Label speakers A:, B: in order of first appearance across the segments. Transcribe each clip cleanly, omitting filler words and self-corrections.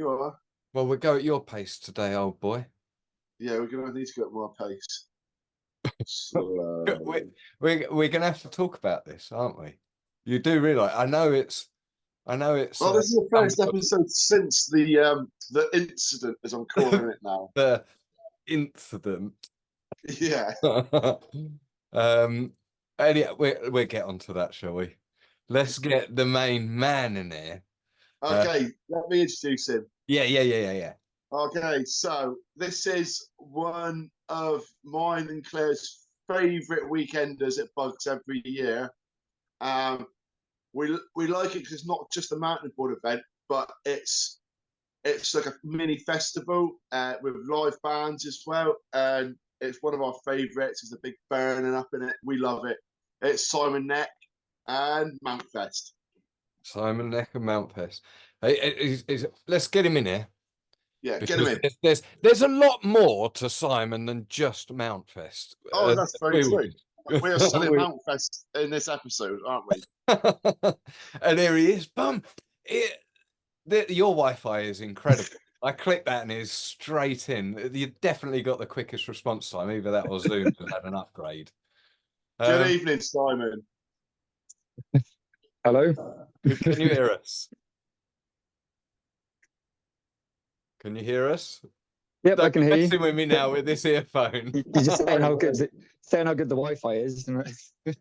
A: You are?
B: Well, we'll go at your pace today, old boy.
A: Yeah, we're going to need to go at my pace. Slow.
B: We're gonna have to talk about this, aren't we? You do realise? I know it's
A: Well, this is the first episode since the incident, as I'm calling it now.
B: the incident.
A: Yeah.
B: Anyway, we'll get onto that, shall we? Let's get the main man in here.
A: Okay, let me introduce him.
B: Yeah.
A: Okay, so this is one of mine and Claire's favourite weekenders at Bugs every year. We like it because it's not just a mountain board event, but it's like a mini festival with live bands as well, and it's one of our favourites. There's a big burning up in it. We love it. It's Simon Neck and Mountfest.
B: Simon Neck and Mountfest. Let's get him in here.
A: Yeah, get him in.
B: There's a lot more to Simon than just Mountfest.
A: Oh, that's very true. We are selling Mountfest in this episode, aren't we?
B: And here he is. Bum. Your Wi-Fi is incredible. I clicked that and it's straight in. You definitely got the quickest response time. Either that or Zoom has had an upgrade.
A: Good evening, Simon.
C: Hello.
B: Can you hear us? Can you hear us?
C: Yep, I can hear you.
B: Messing with me now with this earphone.
C: You're just saying how good the Wi-Fi is, isn't it?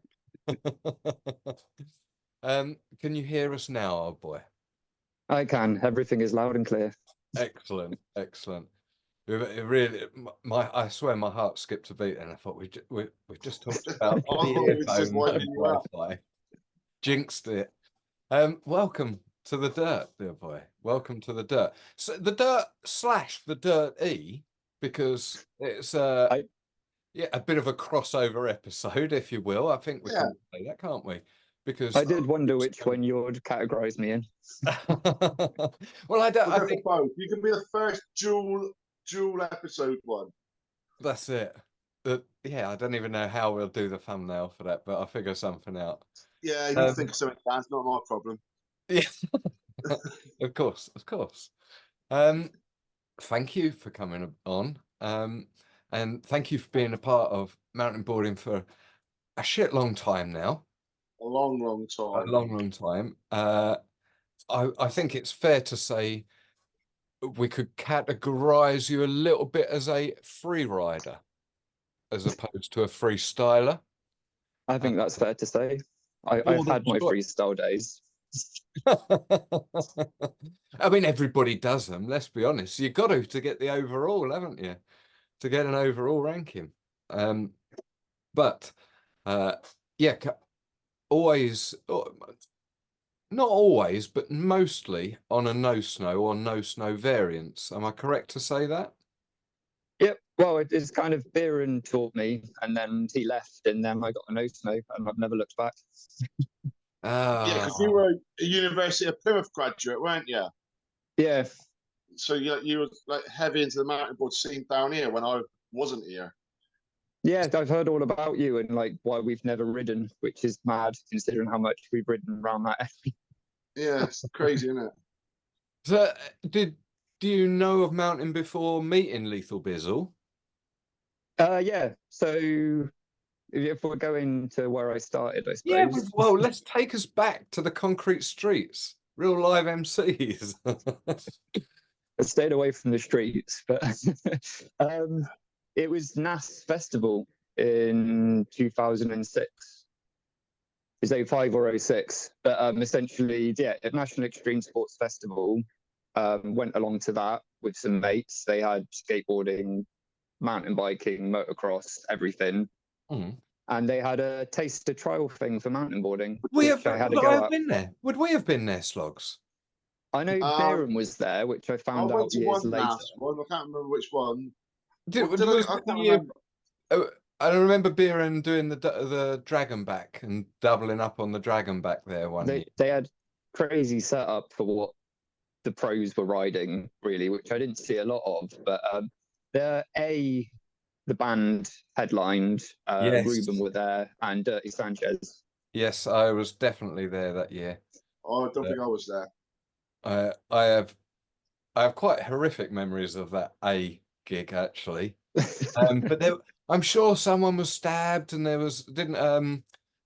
B: Can you hear us now, old boy?
C: I can. Everything is loud and clear.
B: Excellent. It really, I swear my heart skipped a beat, and I thought we just talked about Wi-Fi. Jinxed it. Welcome to the dirt, dear boy. Welcome to the dirt. So the dirt / the dirty, because it's a bit of a crossover episode, if you will. I think we can say that, can't we? Because
C: I did wonder which one you would categorize me in.
B: Well, I think
A: both. You can be the first dual episode one.
B: That's it. Yeah, I don't even know how we'll do the thumbnail for that, but I'll figure something out.
A: Yeah, you think of something. That's not my problem.
B: Yeah, of course. Thank you for coming on, and thank you for being a part of mountain boarding for a shit long time now.
A: A long time.
B: A long time. I think it's fair to say we could categorize you a little bit as a free rider as opposed to a freestyler.
C: I think that's fair to say. I've had my freestyle days.
B: I mean, everybody does them, let's be honest. You've got to get the overall, haven't you? To get an overall ranking. But yeah, always, not always, but mostly on a no snow or no snow variants. Am I correct to say that?
C: Yep. Well, it's kind of Biren taught me, and then he left, and then I got a no snow, and I've never looked back.
A: Yeah, because you were a University of Plymouth graduate, weren't you?
C: Yeah.
A: So you were like heavy into the mountain board scene down here when I wasn't here.
C: Yeah, I've heard all about you and like why we've never ridden, which is mad considering how much we've ridden around that area.
A: Yeah, it's crazy, isn't it?
B: So, do you know of mountain before meeting Lethal Bizzle?
C: Yeah. So if we're going to where I started, I suppose.
B: Yeah, well, let's take us back to the concrete streets, real live MCs.
C: I stayed away from the streets, but it was NAS Festival in 2006. It's 05 or 06, but essentially, yeah, a National Extreme Sports Festival. Went along to that with some mates. They had skateboarding, mountain biking, motocross, everything. And they had a taster trial thing for mountain boarding.
B: Would we have been there? Would we have been there, Slogs?
C: I know Biren was there, which I found out years later.
A: I can't remember which one.
B: I remember Biren doing the dragon back and doubling up on the dragon back there one year.
C: They had crazy setup for what the pros were riding, really, which I didn't see a lot of. But the band headlined,
B: yes.
C: Ruben were there, and Dirty Sanchez.
B: Yes, I was definitely there that year.
A: Oh, I don't think I was there.
B: I have I have quite horrific memories of that A gig actually. But there, I'm sure someone was stabbed, and there was didn't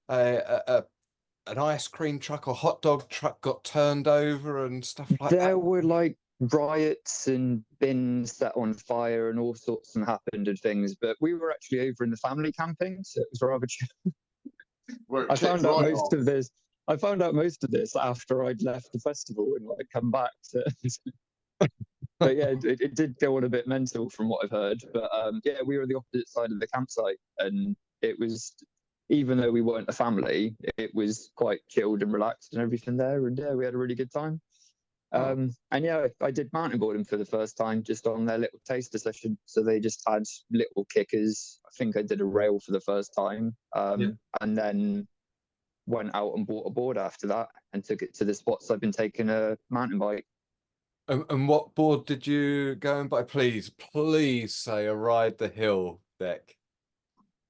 B: an ice cream truck or hot dog truck got turned over and stuff like that.
C: There were like riots and bins set on fire and all sorts and happened and things, but we were actually over in the family camping, so it was rather chill. I found out most of this. I found out most of this after I'd left the festival and like come back to. But yeah, it did go on a bit mental from what I've heard. But yeah, we were the opposite side of the campsite, and it was, even though we weren't a family, it was quite chilled and relaxed and everything there. And yeah, we had a really good time. And yeah, I did mountainboarding for the first time just on their little taster session. So they just had little kickers. I think I did a rail for the first time, and then went out and bought a board after that and took it to the spots I've been taking a mountain bike.
B: And what board did you go and buy? Please say a Ride the Hill deck.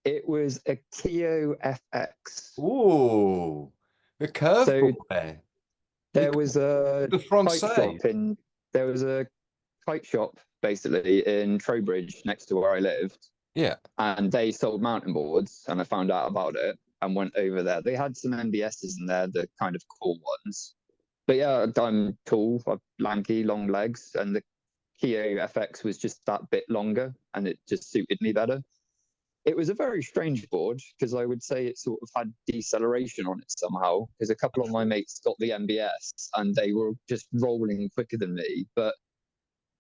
C: It was a Keo FX.
B: Ooh, the curveball there.
C: There was a
B: kite
C: shop in. There was a kite shop basically in Trowbridge next to where I lived.
B: Yeah, and
C: they sold mountain boards, and I found out about it and went over there. They had some MBSs in there, the kind of cool ones. But yeah, I'm tall, I'm lanky, long legs, and the Keo FX was just that bit longer, and it just suited me better. It was a very strange board because I would say it sort of had deceleration on it somehow, because a couple of my mates got the MBS and they were just rolling quicker than me. But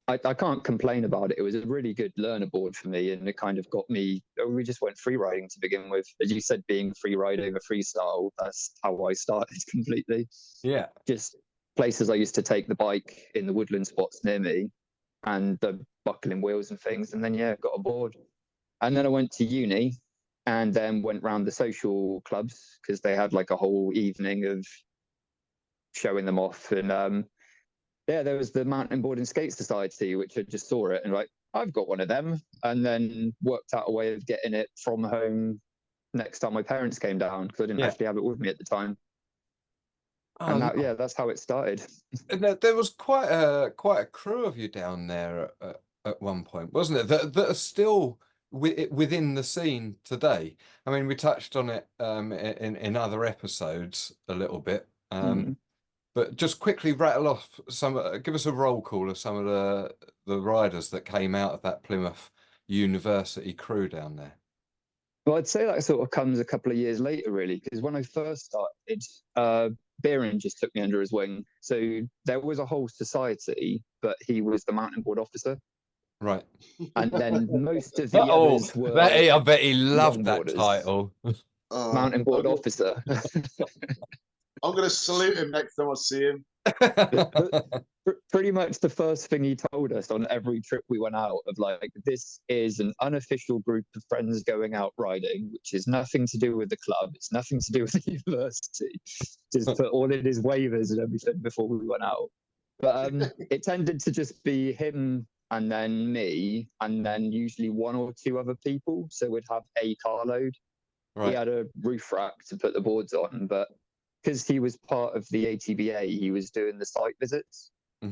C: I can't complain about it. It was a really good learner board for me, and it kind of got me. We just went free riding to begin with. As you said, being free ride over freestyle, that's how I started completely.
B: Yeah.
C: Just places I used to take the bike in the woodland spots near me, and the buckling wheels and things. And then, yeah, got a board. And then I went to uni and then went round the social clubs because they had like a whole evening of showing them off. And yeah, there was the Mountainboard and Skate Society, which I just saw it and like, I've got one of them. And then worked out a way of getting it from home next time my parents came down, because I didn't actually have it with me at the time. And that, yeah, that's how it started.
B: And there was quite a crew of you down there at one point, wasn't it? That are still within the scene today. I mean, we touched on it in other episodes a little bit. But just quickly rattle off give us a roll call of some of the riders that came out of that Plymouth University crew down there.
C: Well, I'd say that sort of comes a couple of years later, really, because when I first started, Behren just took me under his wing. So there was a whole society, but he was the Mountainboard officer.
B: Right.
C: And then most of the others were.
B: I bet he loved that title.
C: Mountainboard officer.
A: I'm going to salute him next time I see him.
C: Pretty much the first thing he told us on every trip we went out of like, this is an unofficial group of friends going out riding, which is nothing to do with the club. It's nothing to do with the university. Just put all in his waivers and everything before we went out. But it tended to just be him and then me, and then usually one or two other people. So we'd have a carload. Right. He had a roof rack to put the boards on, but because he was part of the ATBA, he was doing the site visits.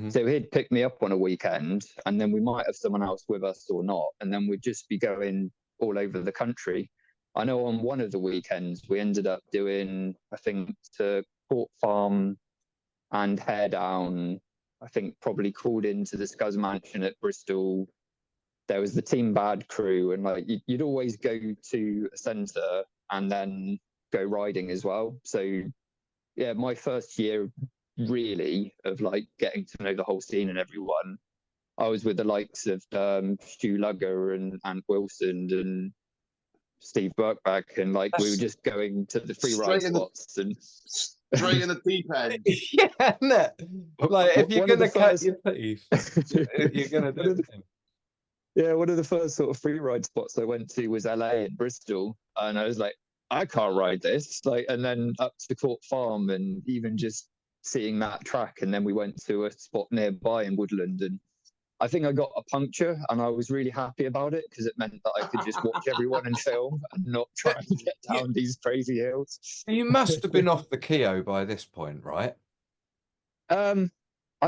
C: So he'd pick me up on a weekend, and then we might have someone else with us or not, and then we'd just be going all over the country. I know on one of the weekends we ended up doing, I think, to Port Farm and Hair Down. I think probably called into the Scuzz Mansion at Bristol. There was the Team Bad crew, and like you'd always go to a centre and then go riding as well. So yeah, my first year really of like getting to know the whole scene and everyone, I was with the likes of Stu Lugger and Ant Wilson and Steve Birkback, and like we were just going to the free ride spots and
A: straight in the deep end.
B: Yeah, no. Like if you're gonna cut your teeth, you're gonna do it.
C: Yeah, one of the first sort of free ride spots I went to was LA and Bristol, and I was like, I can't ride this. Like, and then up to Court Farm, and even just seeing that track, and then we went to a spot nearby in Woodland, and I think I got a puncture, and I was really happy about it because it meant that I could just watch everyone and film and not try and get down these crazy hills.
B: You must have been off the Keo by this point, right?
C: I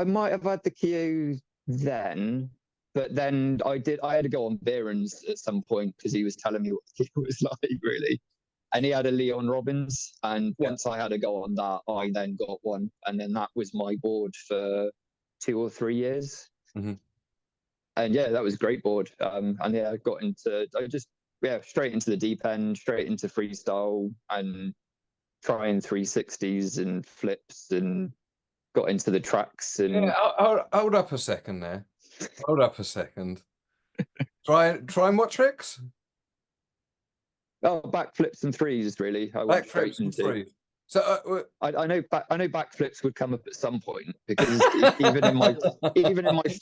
C: might have had the Keo then, but then I had to go on Behrens at some point because he was telling me what it was like, really. And he had a Leon Robbins, and once I had to go on that, I then got one, and then that was my board for 2 or 3 years.
B: Mm-hmm.
C: And yeah, that was a great board. And yeah, straight into the deep end, straight into freestyle, and trying 360s and flips, and got into the tracks. And
B: yeah, hold up a second there. Hold up a second. Try what tricks?
C: Oh, backflips and threes, really. I went straight
B: Backflips and
C: into.
B: threes. So
C: I know backflips would come up at some point, because even in my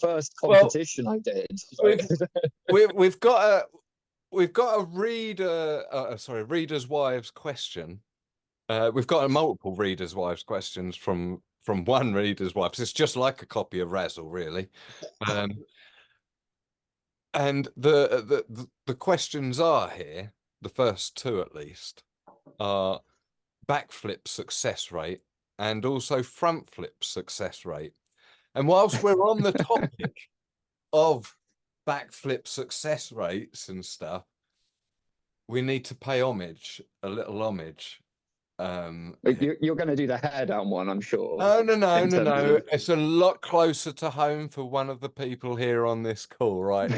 C: first competition, I did.
B: We've got a reader's wives question. We've got a multiple readers' wives questions from one reader's wives. It's just like a copy of Razzle, really. And the questions are here. The first two, at least, are backflip success rate and also front flip success rate. And whilst we're on the topic of backflip success rates and stuff, we need to pay a little homage.
C: You're going to do the hair down one, I'm sure.
B: No. It's a lot closer to home for one of the people here on this call right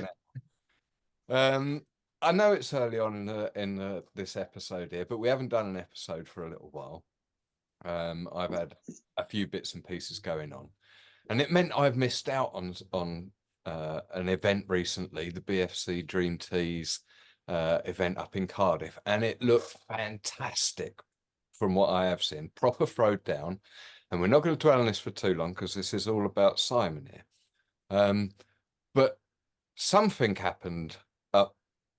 B: now. I know it's early on in this episode here, but we haven't done an episode for a little while. I've had a few bits and pieces going on, and it meant I've missed out on an event recently, the BFC Dream Teas event up in Cardiff, and it looked fantastic from what I have seen. Proper throwed down, and we're not going to dwell on this for too long because this is all about Simon here. But something happened up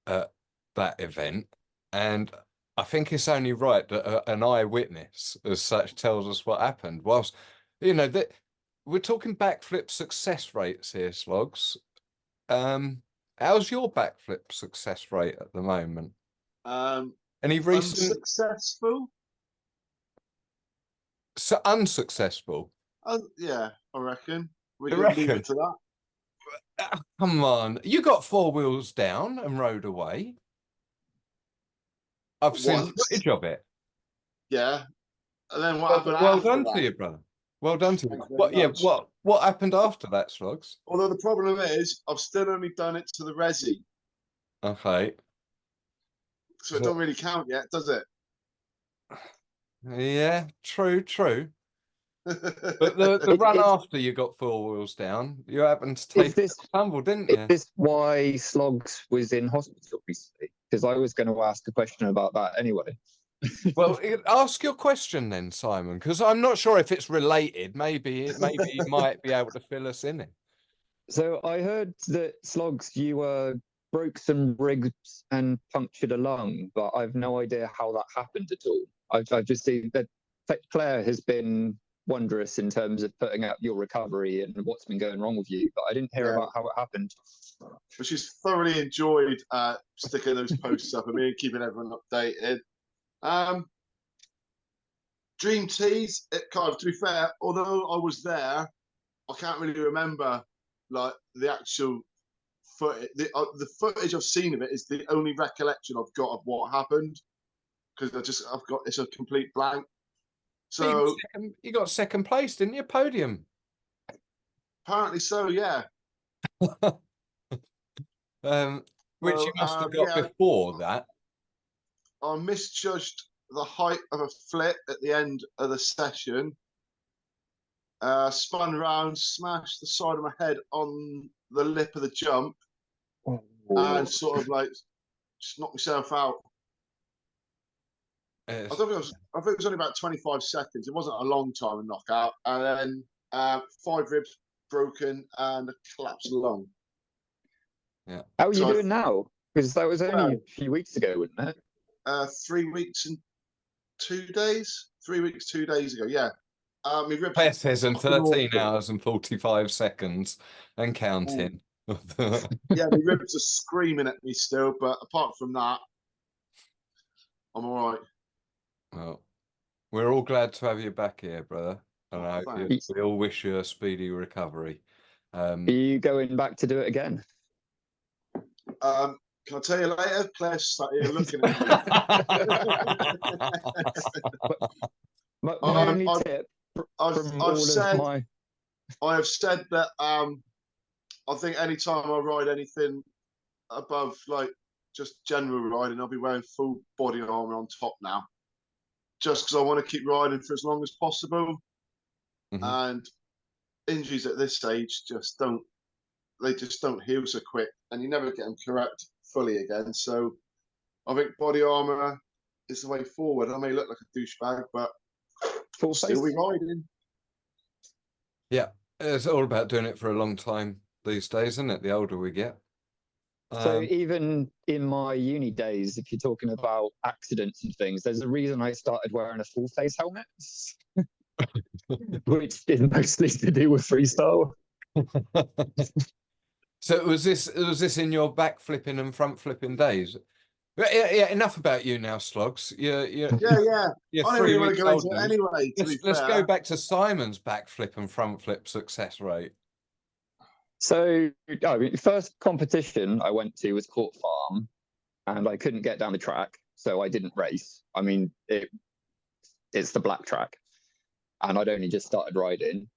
B: at that event, and I think it's only right that an eyewitness as such tells us what happened. Whilst, that we're talking backflip success rates here, Slogs. How's your backflip success rate at the moment? Any recent
A: unsuccessful?
B: Unsuccessful?
A: Yeah, I reckon we can leave it to that.
B: Come on, you got 4 wheels down and rode away. I've seen footage of it.
A: Yeah, and then what happened?
B: Well done to you, brother. Well done to you. What happened after that, Slugs?
A: Although the problem is, I've still only done it to the resi.
B: Okay.
A: So it don't really count yet, does it?
B: Yeah, true. But the run after you got 4 wheels down, you happened to take a tumble, didn't you?
C: Is this why Slogs was in hospital recently? Because I was going to ask a question about that anyway.
B: Well, ask your question then, Simon, because I'm not sure if it's related. Maybe you might be able to fill us in it.
C: So I heard that Slogs, you broke some ribs and punctured a lung, but I've no idea how that happened at all. I've just seen that Claire has been wondrous in terms of putting out your recovery and what's been going wrong with you, but I didn't hear about how it happened.
A: But she's thoroughly enjoyed sticking those posts up and me and keeping everyone updated. Dream Teas, kind of, to be fair, although I was there, I can't really remember like the actual footage. The footage I've seen of it is the only recollection I've got of what happened, because it's a complete blank. So
B: you got second place, didn't you? Podium.
A: Apparently so, yeah.
B: Which you must have got before that.
A: I misjudged the height of a flip at the end of the session. Spun around, smashed the side of my head on the lip of the jump, and sort of like just knocked myself out. I think it was only about 25 seconds. It wasn't a long time, a knockout. And then 5 ribs broken and a collapsed lung.
B: Yeah.
C: How are you doing now? Because that was only a few weeks ago, wasn't it?
A: 3 weeks and 2 days. 3 weeks, 2 days ago. Yeah. My ribs.
B: Claire says in 13 hours and 45 seconds and counting.
A: Yeah, my ribs are screaming at me still, but apart from that, I'm all right.
B: Well, we're all glad to have you back here, brother. And we all wish you a speedy recovery.
C: Are you going back to do it again?
A: Can I tell you later? Claire's sat here looking at me.
C: My only tip
A: I have said that I think anytime I ride anything above like just general riding, I'll be wearing full body armor on top now, just because I want to keep riding for as long as possible. And injuries at this age just don't heal so quick, and you never get them correct fully again. So I think body armor is the way forward. I may look like a douchebag, but still be riding.
B: Yeah, it's all about doing it for a long time these days, isn't it? The older we get.
C: So even in my uni days, if you're talking about accidents and things, there's a reason I started wearing a full face helmet, which is mostly to do with freestyle.
B: So was this in your back flipping and front flipping days? Yeah, enough about you now, Slogs.
A: Yeah.
B: You're
A: I don't really want to go into it anyway.
B: Let's go back to Simon's backflip and front flip success rate.
C: So, first competition I went to was Court Farm, and I couldn't get down the track, so I didn't race. I mean, it's the black track, and I'd only just started riding.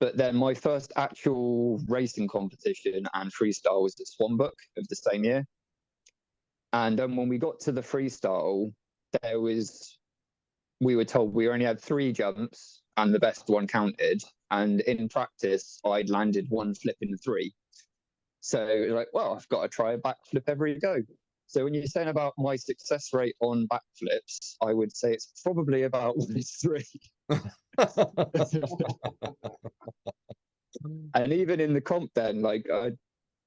C: But then my first actual racing competition and freestyle was at Swanbook of the same year. And when we got to the freestyle, we were told we only had 3 jumps and the best one counted. And in practice, I'd landed 1 flip in 3. So like, well, I've got to try a backflip every go. So when you're saying about my success rate on backflips, I would say it's probably about 1-3. And even in the comp then, like I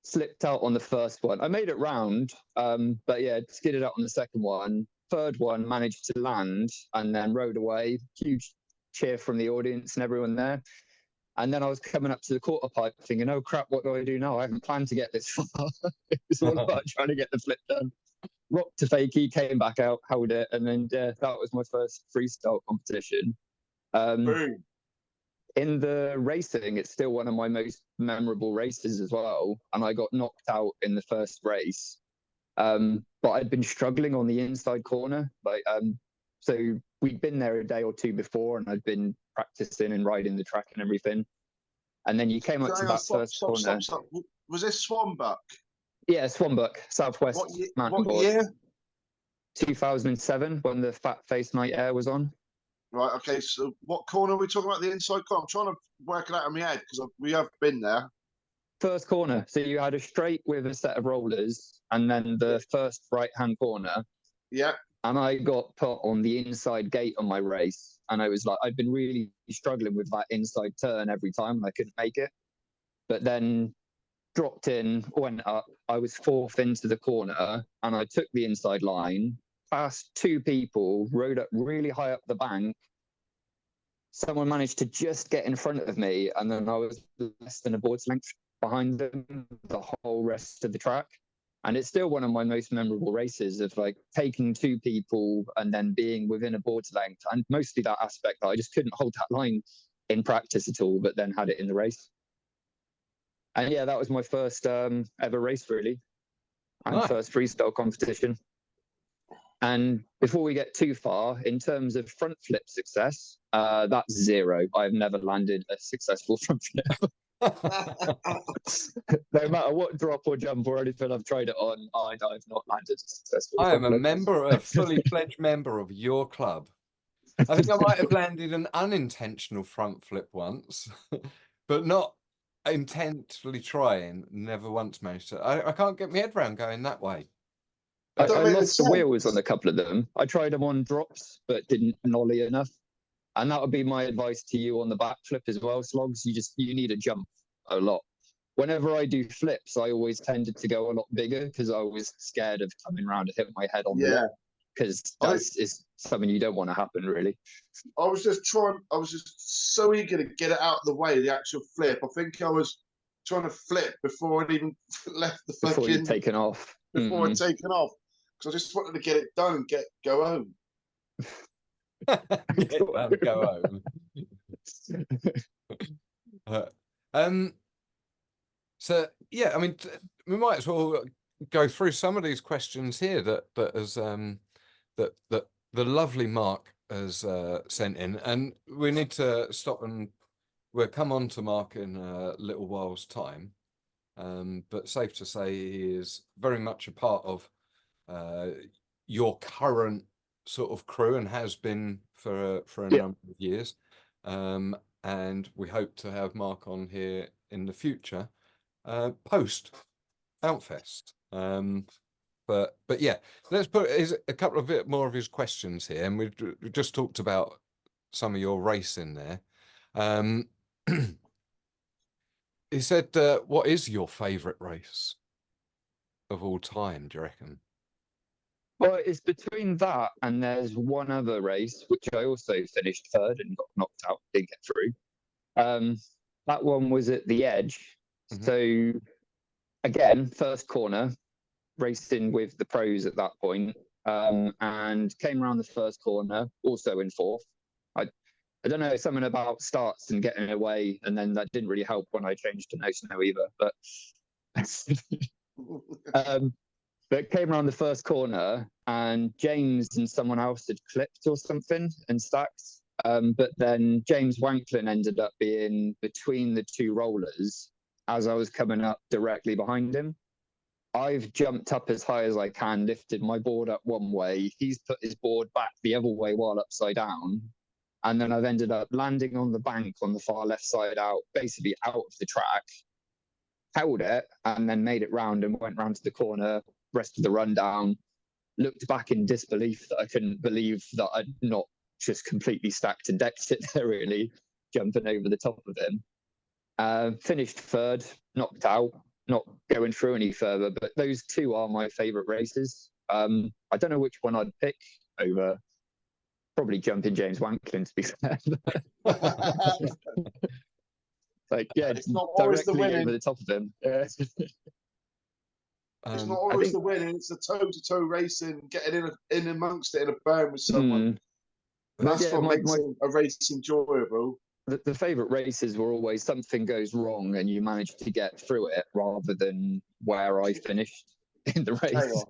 C: slipped out on the first one. I made it round, but yeah, skidded out on the second one. Third one managed to land and then rode away. Huge cheer from the audience and everyone there. And then I was coming up to the quarter pipe thinking, oh crap, what do I do now? I haven't planned to get this far. It was all about trying to get the flip done. Rocked to fakie, came back out, held it, and then that was my first freestyle competition. In the racing, it's still one of my most memorable races as well. And I got knocked out in the first race. But I'd been struggling on the inside corner. So we'd been there a day or 2 before, and I'd been practicing and riding the track and everything. And then you came up to that first corner.
A: Stop. Was this Swanbook?
C: Yeah, Swanbook, Southwest Mountainboard.
A: What year?
C: 2007, when the Fat Face Night Air was on.
A: Right, okay, so what corner are we talking about? The inside corner? I'm trying to work it out in my head, because we have been there.
C: First corner. So you had a straight with a set of rollers, and then the first right-hand corner.
A: Yeah.
C: And I got put on the inside gate on my race. And I was like, I'd been really struggling with that inside turn every time, and I couldn't make it. But then dropped in, went up. I was 4th into the corner, and I took the inside line, passed 2 people, rode up really high up the bank. Someone managed to just get in front of me, and then I was less than a board's length behind them the whole rest of the track. And it's still one of my most memorable races of like taking 2 people and then being within a board's length, and mostly that aspect that I just couldn't hold that line in practice at all, but then had it in the race. And yeah, that was my first ever race, really, and first freestyle competition. And before we get too far, in terms of front flip success, that's 0. I've never landed a successful front flip. No matter what drop or jump or anything I've tried it on, I've not landed a successful
B: I am
C: front flip.
B: a fully pledged member of your club. I think I might have landed an unintentional front flip once, but not intentionally trying. Never once managed to. I can't get my head around going that way.
C: I lost the wheels on a couple of them. I tried them on drops, but didn't nollie enough. And that would be my advice to you on the backflip as well, Slogs. You need to jump a lot. Whenever I do flips, I always tended to go a lot bigger because I was scared of coming around and hitting my head on the wall, because is something you don't want to happen, really.
A: I was just so eager to get it out of the way, the actual flip. I think I was trying to flip before it even left the fucking...
C: Before you'd taken off.
A: Before I'd taken off. Because I just wanted to get it done and go home.
B: Go home. So yeah, I mean, we might as well go through some of these questions here that as that the lovely Mark has sent in, and we need to stop and we'll come on to Mark in a little while's time. But safe to say he is very much a part of your current sort of crew and has been for a number of years. And we hope to have Mark on here in the future, post Mountfest. But yeah, let's put a couple of bit more of his questions here, and we've just talked about some of your racing there. He said, "What is your favourite race of all time? Do you reckon?"
C: Well, it's between that and there's one other race which I also finished third and got knocked out, didn't get through. That one was at the Edge. So again, first corner, racing with the pros at that point, and came around the first corner, also in fourth. I don't know, something about starts and getting away, and then that didn't really help when I changed to no snow either. But came around the first corner, and James and someone else had clipped or something and stacked. But then James Wanklin ended up being between the two rollers as I was coming up directly behind him. I've jumped up as high as I can, lifted my board up one way. He's put his board back the other way while upside down. And then I've ended up landing on the bank on the far left side out, basically out of the track, held it, and then made it round and went round to the corner, rest of the rundown, looked back in disbelief that I couldn't believe that I'd not just completely stacked and decked it there, really, jumping over the top of him. Finished third, knocked out, not going through any further, but those two are my favourite races. I don't know which one I'd pick over. Probably jumping James Wanklin, to be fair. Like, yeah,
A: it's not always the winning.
C: Over the top of him.
A: It's not always the winning. It's the toe-to-toe racing, getting in amongst it in a burn with someone. That's what makes a race enjoyable.
C: The favourite races were always something goes wrong and you manage to get through it, rather than where I finished in the race.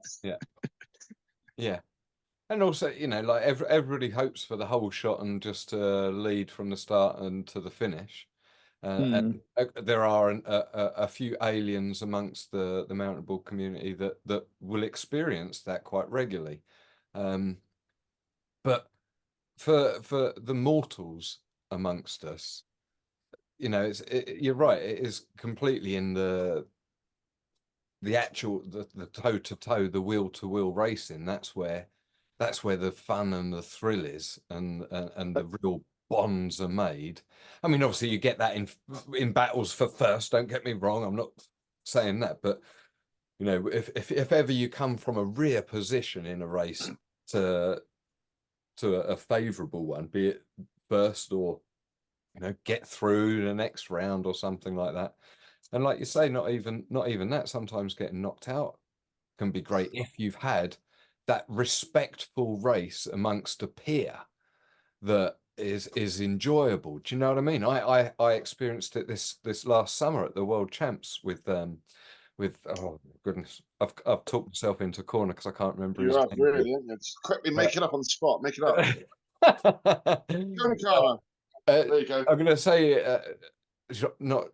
B: Yeah. And also, you know, like everybody hopes for the whole shot and just lead from the start and to the finish. And there are a few aliens amongst the Mountainboard community that will experience that quite regularly. But for the mortals amongst us, you know, you're right. It is completely in the actual the toe to toe, the wheel to wheel racing. That's where the fun and the thrill is, and the real bonds are made. I mean, obviously you get that in battles for first, don't get me wrong, I'm not saying that, but you know, if ever you come from a rear position in a race to a favorable one, be it first or, you know, get through the next round or something like that. And like you say, not even that, sometimes getting knocked out can be great if you've had that respectful race amongst a peer that is enjoyable. Do you know what I mean? I experienced it this last summer at the World Champs with oh goodness, I've talked myself into a corner because I can't remember his name.
A: Really, just quickly make it up on the spot. Make it up. There you go.
B: I'm gonna say not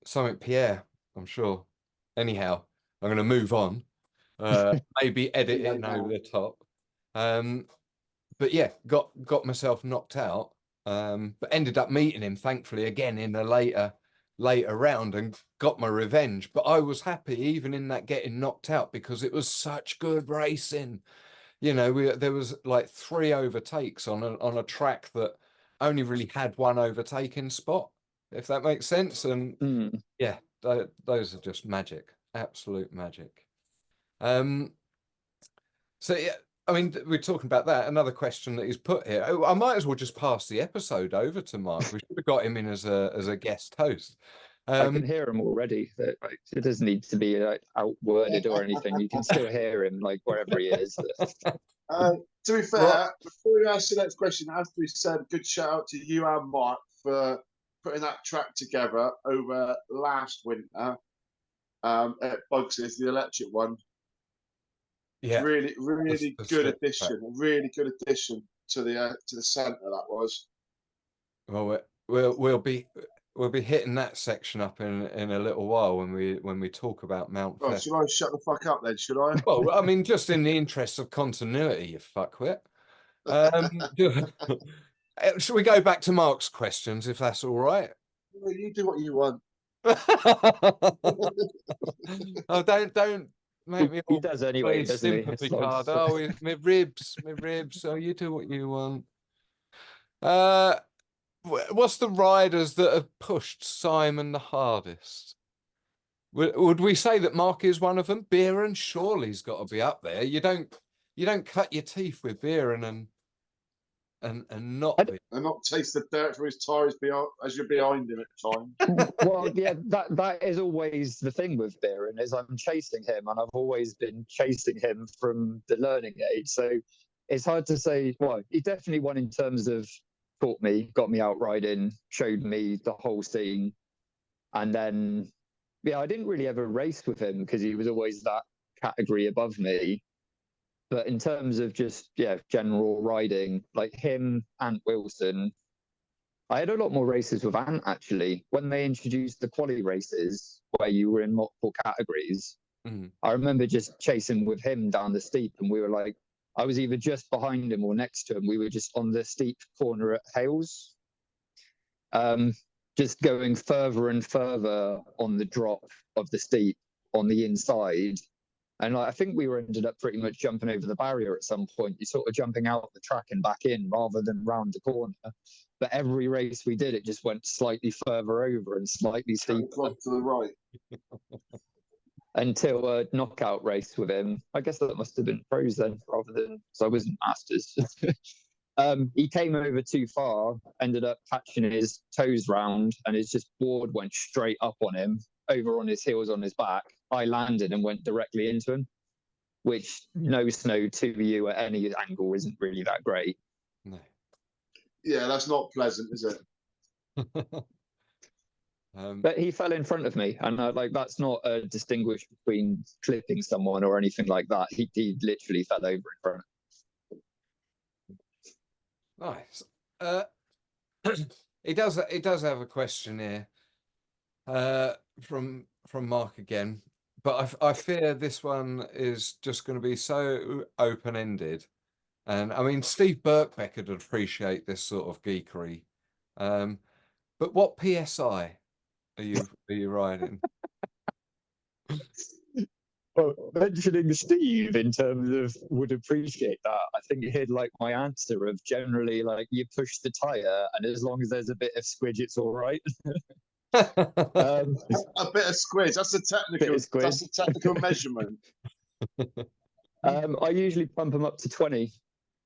B: something Pierre, I'm sure. Anyhow, I'm gonna move on. Maybe edit it over the top. But yeah, got myself knocked out. But ended up meeting him, thankfully, again in a later round, and got my revenge. But I was happy even in that getting knocked out, because it was such good racing. You know, there was like 3 overtakes on a track that only really had one overtaking spot, if that makes sense. And yeah, those are just magic, absolute magic. So yeah, I mean, we're talking about that. Another question that he's put here. Oh, I might as well just pass the episode over to Mark. We should have got him in as a guest host.
C: I can hear him already. It doesn't need to be like outworded or anything. You can still hear him, like, wherever he is.
A: To be fair, before you ask the next question, as we said, good shout out to you and Mark for putting that track together over last winter at Bugs's, the electric one.
B: Yeah,
A: really
B: the
A: good
B: slip
A: addition.
B: track.
A: A really good addition to the centre. That was.
B: Well, we'll be hitting that section up in a little while when we talk about Mountfest.
A: Oh, should I shut the fuck up then? Should I?
B: Well, I mean, just in the interest of continuity, you fuckwit. Should we go back to Mark's questions, if that's all right?
A: Well, you do what you want.
B: Oh, don't make me.
C: He does anyway, doesn't he?
B: Sympathy card. Oh, my ribs. Oh, you do what you want. What's the riders that have pushed Simon the hardest? Would we say that Mark is one of them? Bieran surely's got to be up there. You don't cut your teeth with Bieran and not
A: taste the dirt from his tyres as you're behind him at times.
C: Well, yeah, that is always the thing with Bieran, is I'm chasing him, and I've always been chasing him from the learning age. So it's hard to say. Well, he definitely won in terms of taught me, got me out riding, showed me the whole scene, and then I didn't really ever race with him because he was always that category above me. But in terms of just general riding, like him, Ant Wilson, I had a lot more races with Ant actually. When they introduced the quali races where you were in multiple categories, I remember just chasing with him down the steep, and we were like, I was either just behind him or next to him. We were just on the steep corner at Hales, just going further and further on the drop of the steep on the inside. And I think we ended up pretty much jumping over the barrier at some point. You're sort of jumping out the track and back in rather than round the corner. But every race we did, it just went slightly further over and slightly steeper.
A: To the right.
C: Until a knockout race with him. I guess that must have been pros then, rather than, so I wasn't masters. He came over too far, ended up patching his toes round, and his just board went straight up on him, over on his heels on his back. I landed and went directly into him, which no snow to you at any angle isn't really that great.
B: No.
A: Yeah, that's not pleasant, is it?
C: But he fell in front of me, and that's not a distinguish between clipping someone or anything like that. He literally fell over in front of me.
B: Nice. He does have a question here from Mark again, but I fear this one is just going to be so open-ended. And I mean, Steve Birkbeck would appreciate this sort of geekery. But what PSI are you riding?
C: Well, mentioning Steve in terms of would appreciate that, I think he'd like my answer of generally like you push the tire, and as long as there's a bit of squidge, it's all right.
A: A bit of squidge. That's a technical measurement.
C: I usually pump them up to 20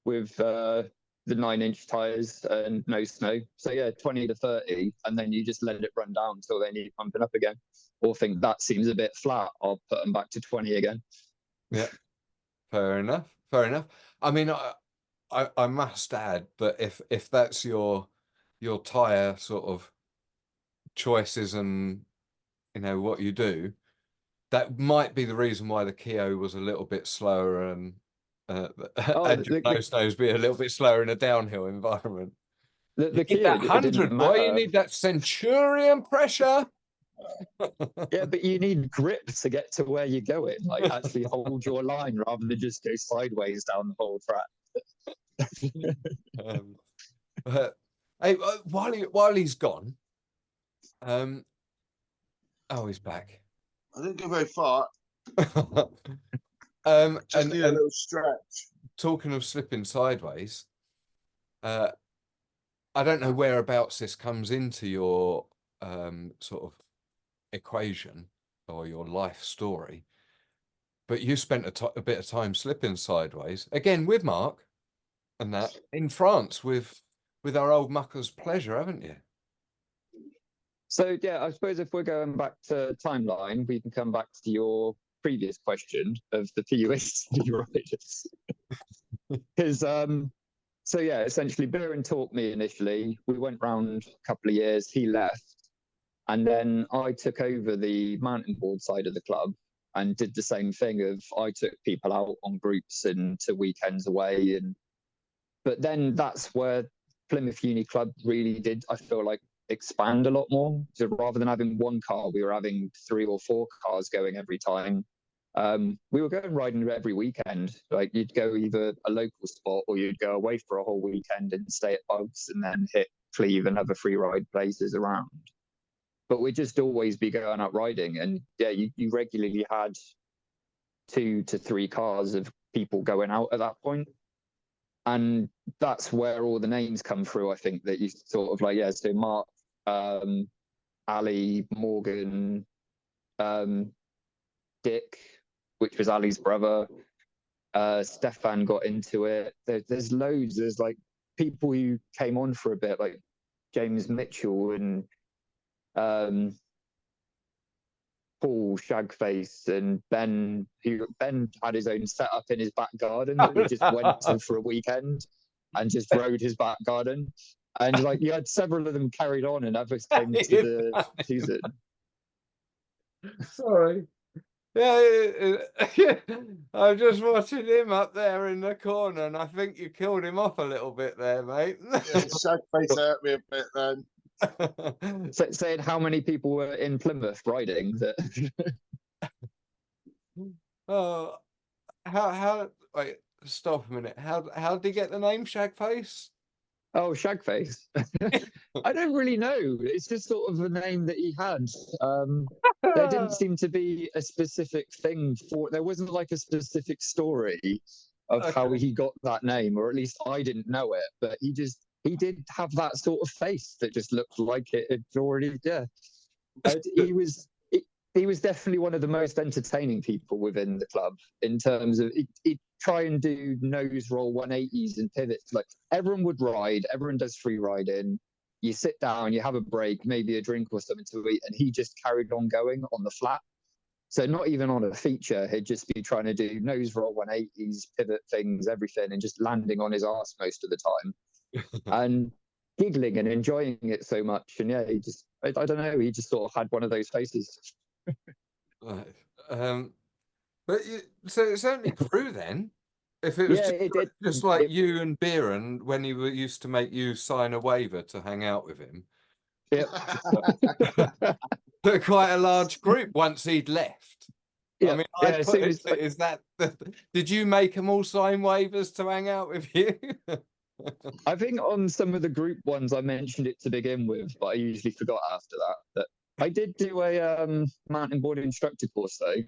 C: with the 9-inch tires and no snow. So 20 to 30, and then you just let it run down until they need pumping up again. Or think that seems a bit flat, I'll put them back to 20 again.
B: Yeah, fair enough. I mean, I must add that if that's your tire sort of choices and what you do, that might be the reason why the Keo was a little bit slower and no snows be a little bit slower in a downhill environment.
C: The
B: Kia, that 100, boy, you need that Centurion pressure.
C: Yeah, but you need grip to get to where you're going. Like actually hold your line rather than just go sideways down the whole track.
B: Hey, while he's gone, he's back.
A: I didn't go very far. Just need a little stretch.
B: Talking of slipping sideways, I don't know whereabouts this comes into your sort of equation or your life story, but you spent a bit of time slipping sideways again with Mark and that in France with our old mucker's pleasure, haven't you?
C: So I suppose if we're going back to timeline, we can come back to your previous question of the PUHC riders, because So yeah, essentially Biren taught me initially. We went round a couple of years, he left, and then I took over the Mountainboard side of the club and did the same thing of I took people out on groups and to weekends away. But then that's where Plymouth Uni Club really did, I feel like, expand a lot more. So rather than having one car, we were having 3 or 4 cars going every time. We were going riding every weekend. Like you'd go either a local spot or you'd go away for a whole weekend and stay at Bugs and then hit Cleve and other free ride places around. But we'd just always be going out riding, and yeah, you regularly had 2 to 3 cars of people going out at that point. And that's where all the names come through. I think that you sort of like, yeah, so Mark, Ali, Morgan, Dick, which was Ali's brother, Stefan got into it. There's loads. There's like people who came on for a bit, like James Mitchell and Paul Shagface and Ben. Ben had his own setup in his back garden that we just went to for a weekend and just rode his back garden. And like you had several of them carried on, and others came to the season.
B: Sorry. Yeah, I'm just watching him up there in the corner, and I think you killed him off a little bit there, mate.
A: Yeah, Shagface hurt me a bit then.
C: So, saying how many people were in Plymouth riding that.
B: Oh, how? Wait, stop a minute. How did he get the name Shagface?
C: Oh, Shagface. I don't really know. It's just sort of a name that he had. There didn't seem to be a specific thing for. There wasn't like a specific story of how he got that name, or at least I didn't know it. But he did have that sort of face that just looked like it had already. Yeah, he was definitely one of the most entertaining people within the club in terms of he'd try and do nose roll 180s and pivots. Like everyone would ride, everyone does free riding. You sit down, you have a break, maybe a drink or something to eat, and he just carried on going on the flat. So not even on a feature, he'd just be trying to do nose roll 180s, pivot things, everything, and just landing on his ass most of the time. And giggling and enjoying it so much. And yeah, I don't know, he just sort of had one of those faces.
B: Right. But so it certainly grew then. If it was just like you and Biren when he used to make you sign a waiver to hang out with him.
C: Yeah.
B: But quite a large group once he'd left.
C: Yeah.
B: I mean, is that did you make them all sign waivers to hang out with you?
C: I think on some of the group ones I mentioned it to begin with, but I usually forgot after that. I did do a mountain board instructor course though,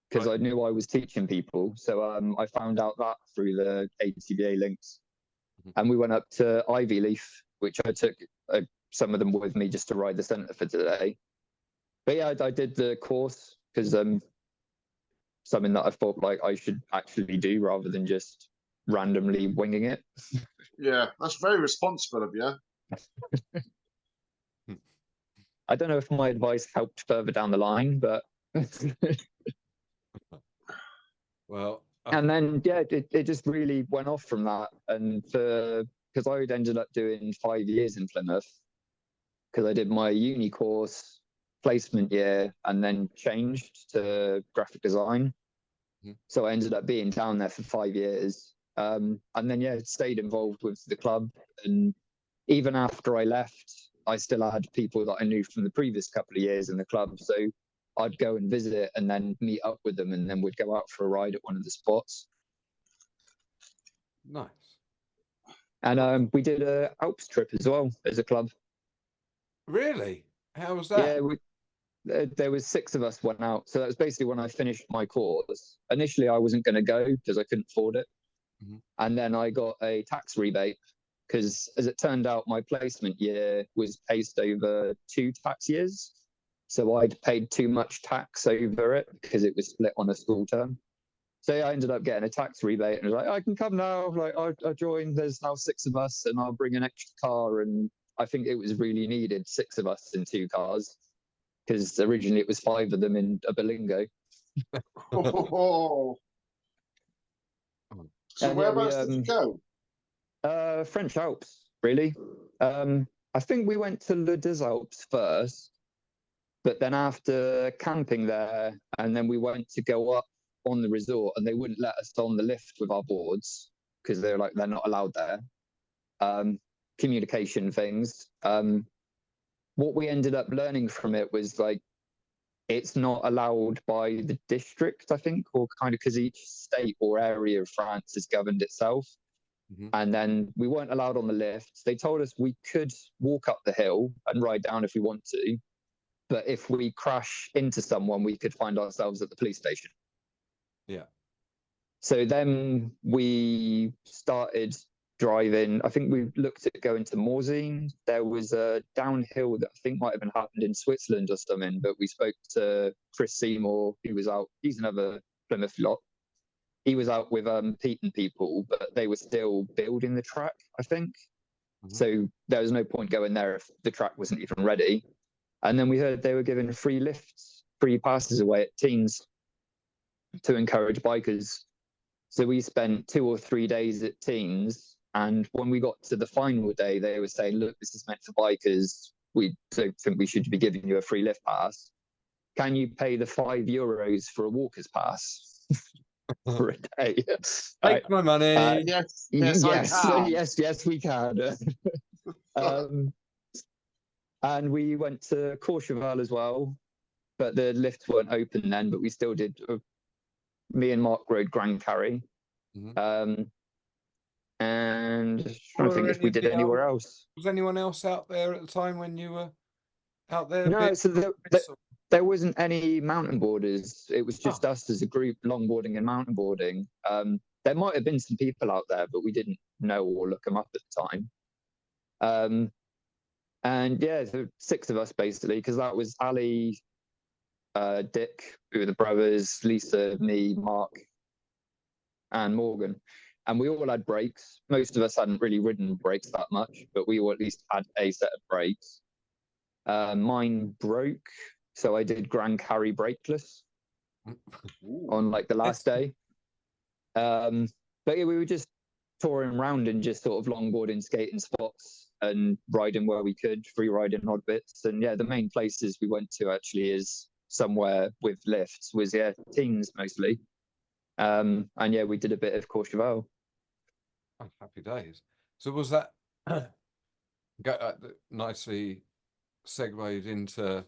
C: because I knew I was teaching people. So I found out that through the ATBA links. And we went up to Ivy Leaf, which I took some of them with me just to ride the centre for today. But yeah, I did the course because something that I thought like I should actually do rather than just randomly winging it.
A: Yeah, that's very responsible of you.
C: I don't know if my advice helped further down the line, but
B: well,
C: and then yeah, it just really went off from that. And because I ended up doing 5 years in Plymouth because I did my uni course, placement year, and then changed to graphic design. So I ended up being down there for 5 years. And then yeah, stayed involved with the club. And even after I left, I still had people that I knew from the previous couple of years in the club. So I'd go and visit and then meet up with them, and then we'd go out for a ride at one of the spots.
B: Nice.
C: And we did a Alps trip as well as a club.
B: Really? How was that?
C: Yeah, there was 6 of us went out. So that was basically when I finished my course. Initially, I wasn't going to go because I couldn't afford it. And then I got a tax rebate because, as it turned out, my placement year was paced over 2 tax years. So I'd paid too much tax over it because it was split on a school term. So I ended up getting a tax rebate and was like, I can come now. Like I joined. There's now 6 of us, and I'll bring an extra car. And I think it was really needed, 6 of us in 2 cars, because originally it was 5 of them in a Berlingo.
A: So whereabouts did you go?
C: French Alps, really. I think we went to Le Des Alpes first, but then after camping there, and then we went to go up on the resort, and they wouldn't let us on the lift with our boards because they're not allowed there. Communication things. What we ended up learning from it was like it's not allowed by the district, I think, or kind of because each state or area of France has governed itself. And then we weren't allowed on the lift. They told us we could walk up the hill and ride down if we want to, but if we crash into someone, we could find ourselves at the police station.
B: Yeah.
C: So then we started driving. I think we looked at going to Morzine. There was a downhill that I think might have been happened in Switzerland or something, but we spoke to Chris Seymour, who was out. He's another Plymouth lot. He was out with Pete and people, but they were still building the track, I think. So there was no point going there if the track wasn't even ready. And then we heard they were giving free lifts, free passes away at teens to encourage bikers. So we spent 2 or 3 days at teens. And when we got to the final day, they were saying, look, this is meant for bikers. We don't think we should be giving you a free lift pass. Can you pay the €5 for a walker's pass? For a day.
B: Take my money.
A: Yes,
C: yes, we can. And we went to Courchevel as well, but the lifts weren't open then, but we still did. Me and Mark rode Grand Carry. And trying to think if we did anywhere else.
B: Was anyone else out there at the time when you were out there?
C: No, so there wasn't any mountain boarders. It was just us as a group, longboarding and mountain boarding. There might have been some people out there, but we didn't know or look them up at the time. And yeah, so 6 of us basically, because that was Ali, Dick, who were the brothers, Lisa, me, Mark, and Morgan. And we all had brakes. Most of us hadn't really ridden brakes that much, but we all at least had a set of brakes. Mine broke. So I did Grand Carry brakeless on like the last day. But yeah, we were just touring around and just sort of longboarding, skating spots and riding where we could, free riding odd bits. And yeah, the main places we went to actually is somewhere with lifts was teens mostly. And yeah, we did a bit of Courchevel.
B: Oh, happy days. So was that nicely segued into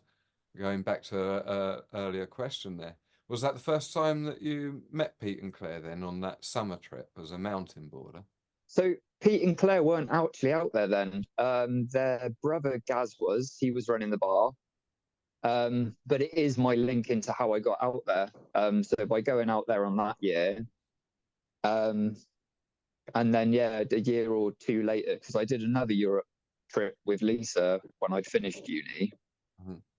B: going back to earlier question there? Was that the first time that you met Pete and Claire then on that summer trip as a mountain boarder? So
C: Pete and Claire weren't actually out there then. Their brother Gaz was. He was running the bar. But it is my link into how I got out there. So by going out there on that year, and then yeah, a year or 2 later, because I did another Europe trip with Lisa when I'd finished uni.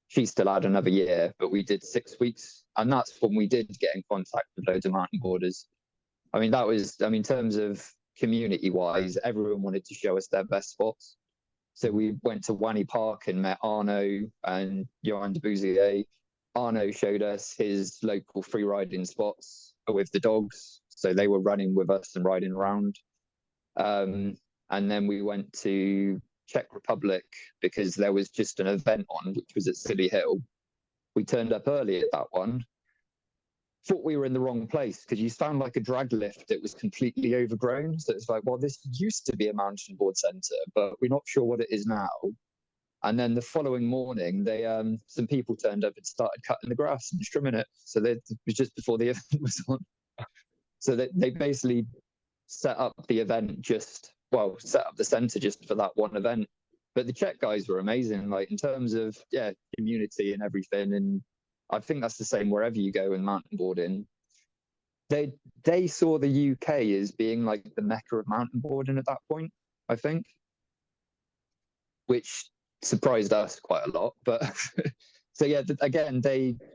C: She still had another year, but we did 6 weeks, and that's when we did get in contact with loads of mountain boarders. I mean, that was, in terms of community-wise, everyone wanted to show us their best spots. So we went to Wanny Park and met Arno and Johan de Bouzier. Arno showed us his local free riding spots with the dogs. So they were running with us and riding around. And then we went to Czech Republic because there was just an event on, which was at Silly Hill. We turned up early at that one. Thought we were in the wrong place because you found like a drag lift that was completely overgrown. So it's like, well, this used to be a mountain board centre, but we're not sure what it is now. And then the following morning, they some people turned up and started cutting the grass and trimming it. So it was just before the event was on. So they basically set up the event set up the centre just for that one event. But the Czech guys were amazing, like in terms of community and everything. And I think that's the same wherever you go in mountain boarding. They saw the UK as being like the mecca of mountain boarding at that point, I think, which surprised us quite a lot. But so yeah, again,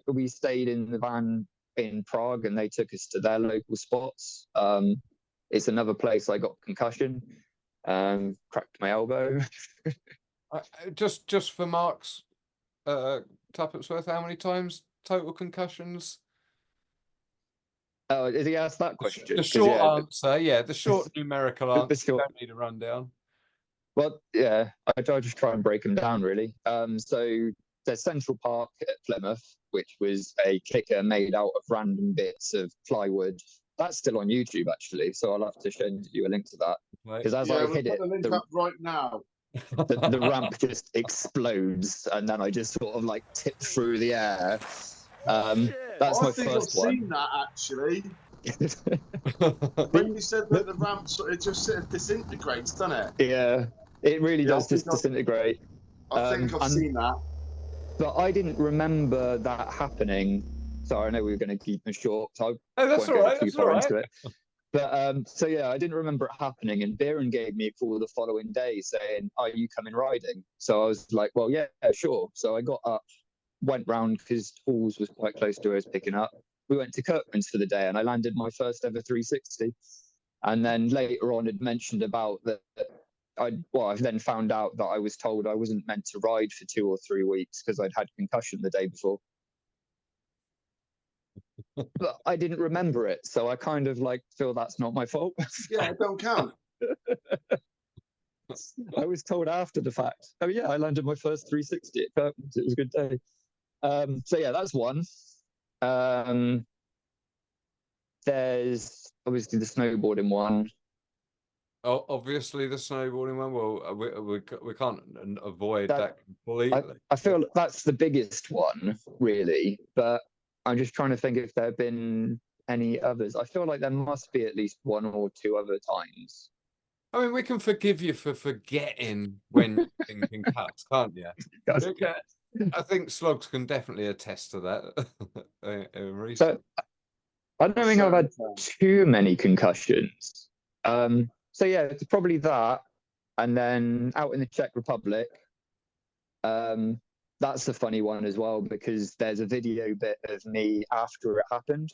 C: we stayed in the van in Prague and they took us to their local spots. It's another place I got concussion, cracked my elbow.
B: Just for Mark's tuppence worth, how many times total concussions?
C: Oh, did he ask that question?
B: The
C: 'Cause,
B: short
C: yeah,
B: answer, yeah, the short numerical
C: the
B: answer. You
C: short-
B: don't need a rundown.
C: Well, yeah, I just try and break them down really. So there's Central Park at Plymouth, which was a kicker made out of random bits of plywood. That's still on YouTube actually, so I'll have to send you a link to that. Because as I
A: we'll
C: hit
A: put
C: it,
A: the link up right now.
C: the ramp just explodes, and then I just sort of like tip through the air. That's my
A: think
C: first
A: I've
C: one.
A: seen that actually. When you said that the ramp it just sort of disintegrates, doesn't it?
C: Yeah, it really
A: Yeah,
C: does just disintegrate.
A: I think I've seen that.
C: But I didn't remember that happening. So I know we were going to keep them short. So
B: Oh, that's all right. That's all right.
C: into it. But so yeah, I didn't remember it happening. And Biren gave me a call the following day saying, "Are you coming riding?" So I was like, "Well, yeah, sure." So I got up, went round because Halls was quite close to where I was picking up. We went to Kirkman's for the day, and I landed my first ever 360. And then later on, had mentioned about that. I then found out that I was told I wasn't meant to ride for 2 or 3 weeks because I'd had concussion the day before. But I didn't remember it, so I kind of like feel that's not my fault.
A: Yeah, it don't count.
C: I was told after the fact. Oh yeah, I landed my first 360 at Kirkman's. It was a good day. So yeah, that's one. There's obviously the snowboarding one.
B: Oh, obviously the snowboarding one. Well, we can't avoid that completely.
C: I feel that's the biggest one, really. But I'm just trying to think if there have been any others. I feel like there must be at least 1 or 2 other times.
B: I mean, we can forgive you for forgetting when you're thinking cuts, can't you? Okay. I think Slogs can definitely attest to that.
C: So I don't think I've had too many concussions. So yeah, it's probably that. And then out in the Czech Republic, that's a funny one as well because there's a video bit of me after it happened.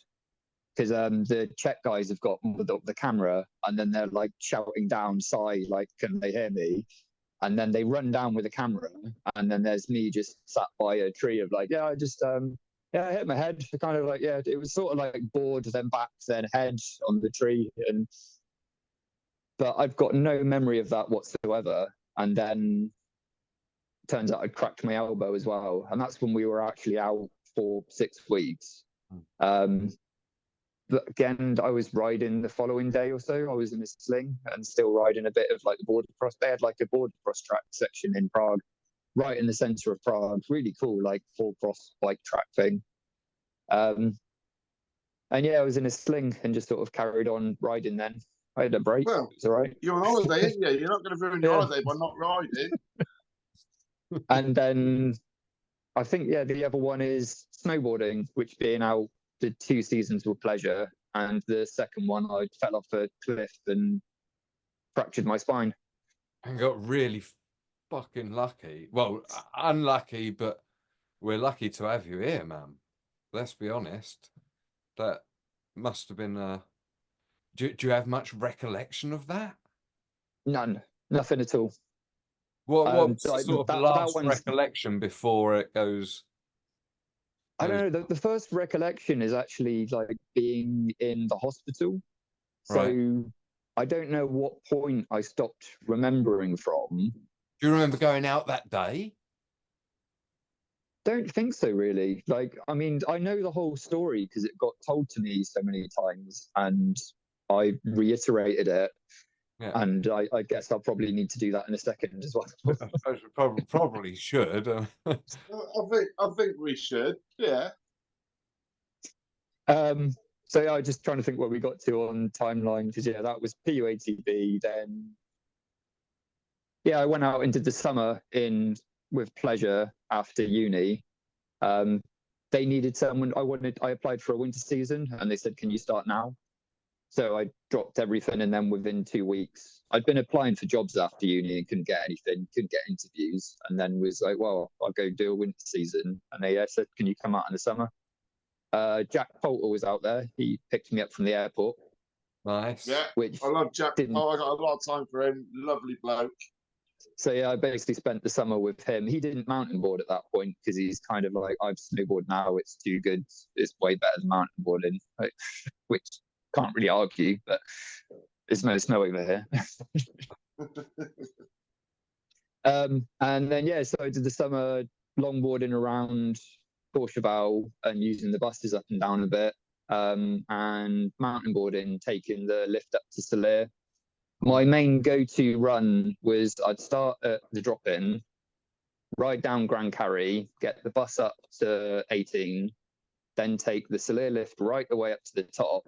C: Because the Czech guys have got the camera and then they're like shouting down, like, can they hear me? And then they run down with the camera and then there's me just sat by a tree of like, yeah, I just I hit my head. Kind of like, yeah, it was sort of like board, then back, then head on the tree. But I've got no memory of that whatsoever. And then turns out I'd cracked my elbow as well. And that's when we were actually out for 6 weeks. But again, I was riding the following day or so. I was in a sling and still riding a bit of like the border cross. They had like a border cross track section in Prague, right in the center of Prague. Really cool, like 4-cross bike track thing. And yeah, I was in a sling and just sort of carried on riding then. I had a break.
A: Well,
C: it was all right.
A: You're on holiday, isn't you? You're not going to ruin your holiday by not riding.
C: And then I think, yeah, the other one is snowboarding, which being out the 2 seasons were pleasure. And the second one, I fell off a cliff and fractured my spine.
B: And got really fucking lucky. Well, unlucky, but we're lucky to have you here, man. Let's be honest. That must have been do you have much recollection of that?
C: None, nothing at all.
B: What's the sort of last recollection before it goes?
C: I don't know. The first recollection is actually like being in the hospital. So right. I don't know what point I stopped remembering from.
B: Do you remember going out that day?
C: Don't think so, really. Like, I mean, I know the whole story because it got told to me so many times and I reiterated it. Yeah. And I guess I'll probably need to do that in a second as well.
B: Probably should.
A: I think we should. Yeah.
C: So yeah, I'm just trying to think what we got to on timeline because yeah, that was PUATB. Then yeah, I went out into the summer with pleasure after uni. They needed someone. I applied for a winter season, and they said, "Can you start now?" So I dropped everything, and then within 2 weeks, I'd been applying for jobs after uni and couldn't get anything, couldn't get interviews, and then was like, well, I'll go do a winter season. And they said, can you come out in the summer? Jack Poulter was out there. He picked me up from the airport.
B: Nice.
A: Yeah, I love Jack. I got a lot of time for him. Lovely bloke.
C: So yeah, I basically spent the summer with him. He didn't mountain board at that point because he's kind of like, I've snowboard now, it's too good, it's way better than mountain boarding, like, which can't really argue, but there's no snow over here. And then yeah, so I did the summer longboarding around Courchevel and using the buses up and down a bit, and mountain boarding, taking the lift up to Salers. My main go-to run was I'd start at the drop-in, ride down Grand Carry, get the bus up to 18, then take the Salers lift right the way up to the top,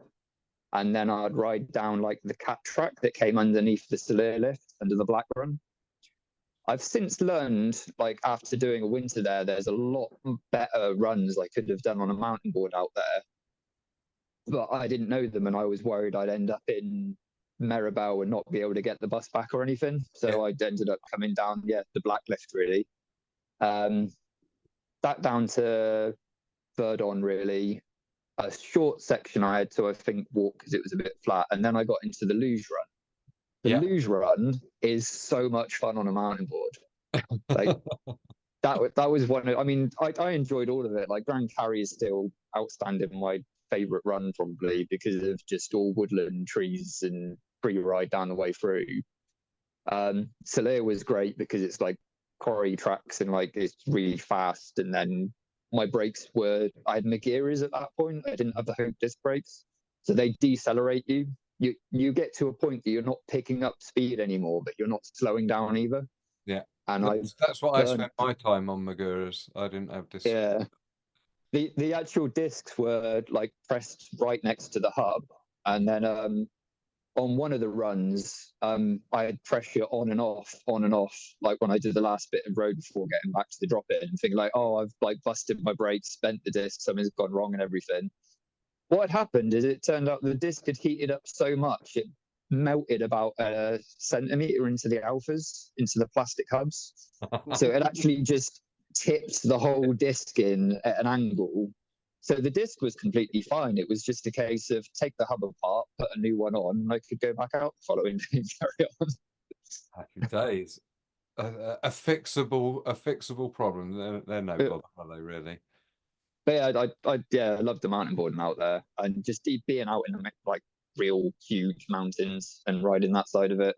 C: and then I'd ride down like the cat track that came underneath the Salers lift under the Black Run. I've since learned, like after doing a winter there, there's a lot better runs I could have done on a mountain board out there, but I didn't know them, and I was worried I'd end up in Maribel and not be able to get the bus back or anything. So I ended up coming down, the black lift really. That down to Verdon really. A short section I had to, I think, walk because it was a bit flat, and then I got into the luge run. The luge run is so much fun on a mountain board. Like that was one. I mean, I enjoyed all of it. Like Grand Carry is still outstanding, my favorite run probably because of just all woodland, trees, and free ride down the way through. Salers was great because it's like quarry tracks and like it's really fast. And then my brakes I had Magiras at that point. I didn't have the Hope disc brakes, so they decelerate you. You get to a point that you're not picking up speed anymore, but you're not slowing down either.
B: Yeah,
C: and
B: that's what I spent my time on Magiras. I didn't have discs.
C: Yeah, the actual discs were like pressed right next to the hub, and then on one of the runs, I had pressure on and off, like when I did the last bit of road before getting back to the drop-in, and thinking like, oh, I've like busted my brakes, spent the disc, something's gone wrong and everything. What had happened is it turned out the disc had heated up so much, it melted about a centimetre into the alphas, into the plastic hubs. So it actually just tipped the whole disc in at an angle. So the disc was completely fine. It was just a case of take the hub apart, put a new one on, and I could go back out the following day and carry on.
B: Happy days. A fixable problem. They're no bother, are they really?
C: But yeah, I love the mountain boarding out there, and just being out in the like real huge mountains and riding that side of it.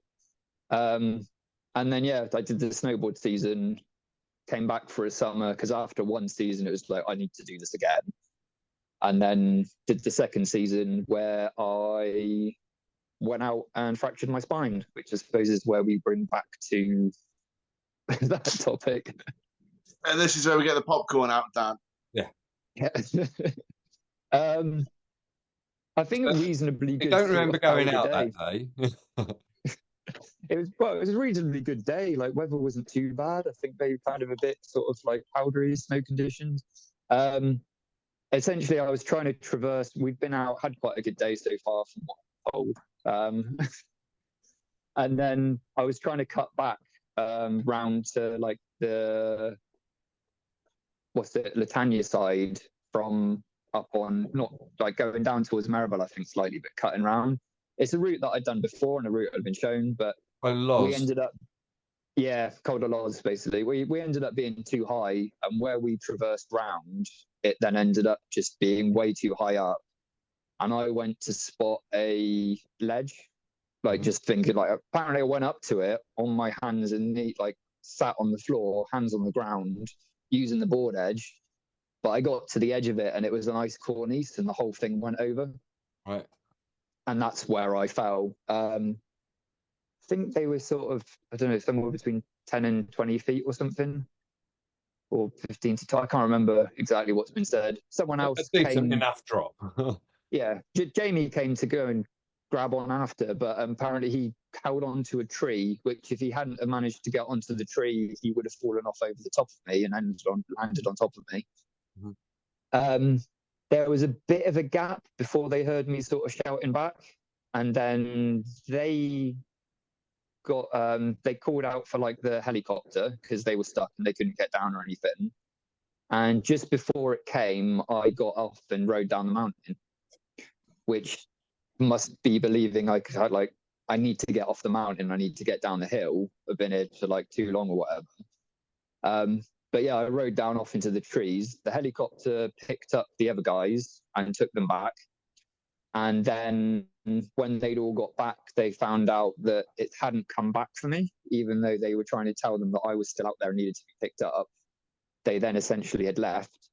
C: And then yeah, I did the snowboard season, came back for a summer because after one season it was like I need to do this again. And then did the second season where I went out and fractured my spine, which I suppose is where we bring back to that topic.
A: And this is where we get the popcorn out, Dan.
C: Yeah. I think a reasonably good.
B: I don't remember going out that day.
C: It was a reasonably good day. Like weather wasn't too bad. I think they kind of a bit sort of like powdery snow conditions. Essentially, I was trying to traverse. We've been out, had quite a good day so far from what I'm told. And then I was trying to cut back round to like the Latania side from up on, not like going down towards Maribel, I think slightly, but cutting round. It's a route that I'd done before and a route I'd been shown, but we ended up, Col de Loz, basically. We ended up being too high, and where we traversed round, it then ended up just being way too high up. And I went to spot a ledge, like just thinking like, apparently I went up to it on my hands and knees, like sat on the floor, hands on the ground, using the board edge. But I got to the edge of it and it was an ice cornice and the whole thing went over.
B: Right.
C: And that's where I fell. I think they were sort of, I don't know, somewhere between 10 and 20 feet or something. Or 15 to 20. I can't remember exactly what's been said. Someone else
B: came. Enough drop.
C: Yeah. Jamie came to go and grab on after, but apparently he held on to a tree, which if he hadn't have managed to get onto the tree, he would have fallen off over the top of me and landed on top of me. Mm-hmm. There was a bit of a gap before they heard me sort of shouting back, and then they called out for like the helicopter because they were stuck and they couldn't get down or anything. And just before it came, I got off and rode down the mountain, which must be believing I I need to get off the mountain. I need to get down the hill. I've been here for like too long or whatever. But yeah, I rode down off into the trees. The helicopter picked up the other guys and took them back. And then when they'd all got back, they found out that it hadn't come back for me, even though they were trying to tell them that I was still out there and needed to be picked up. They then essentially had left.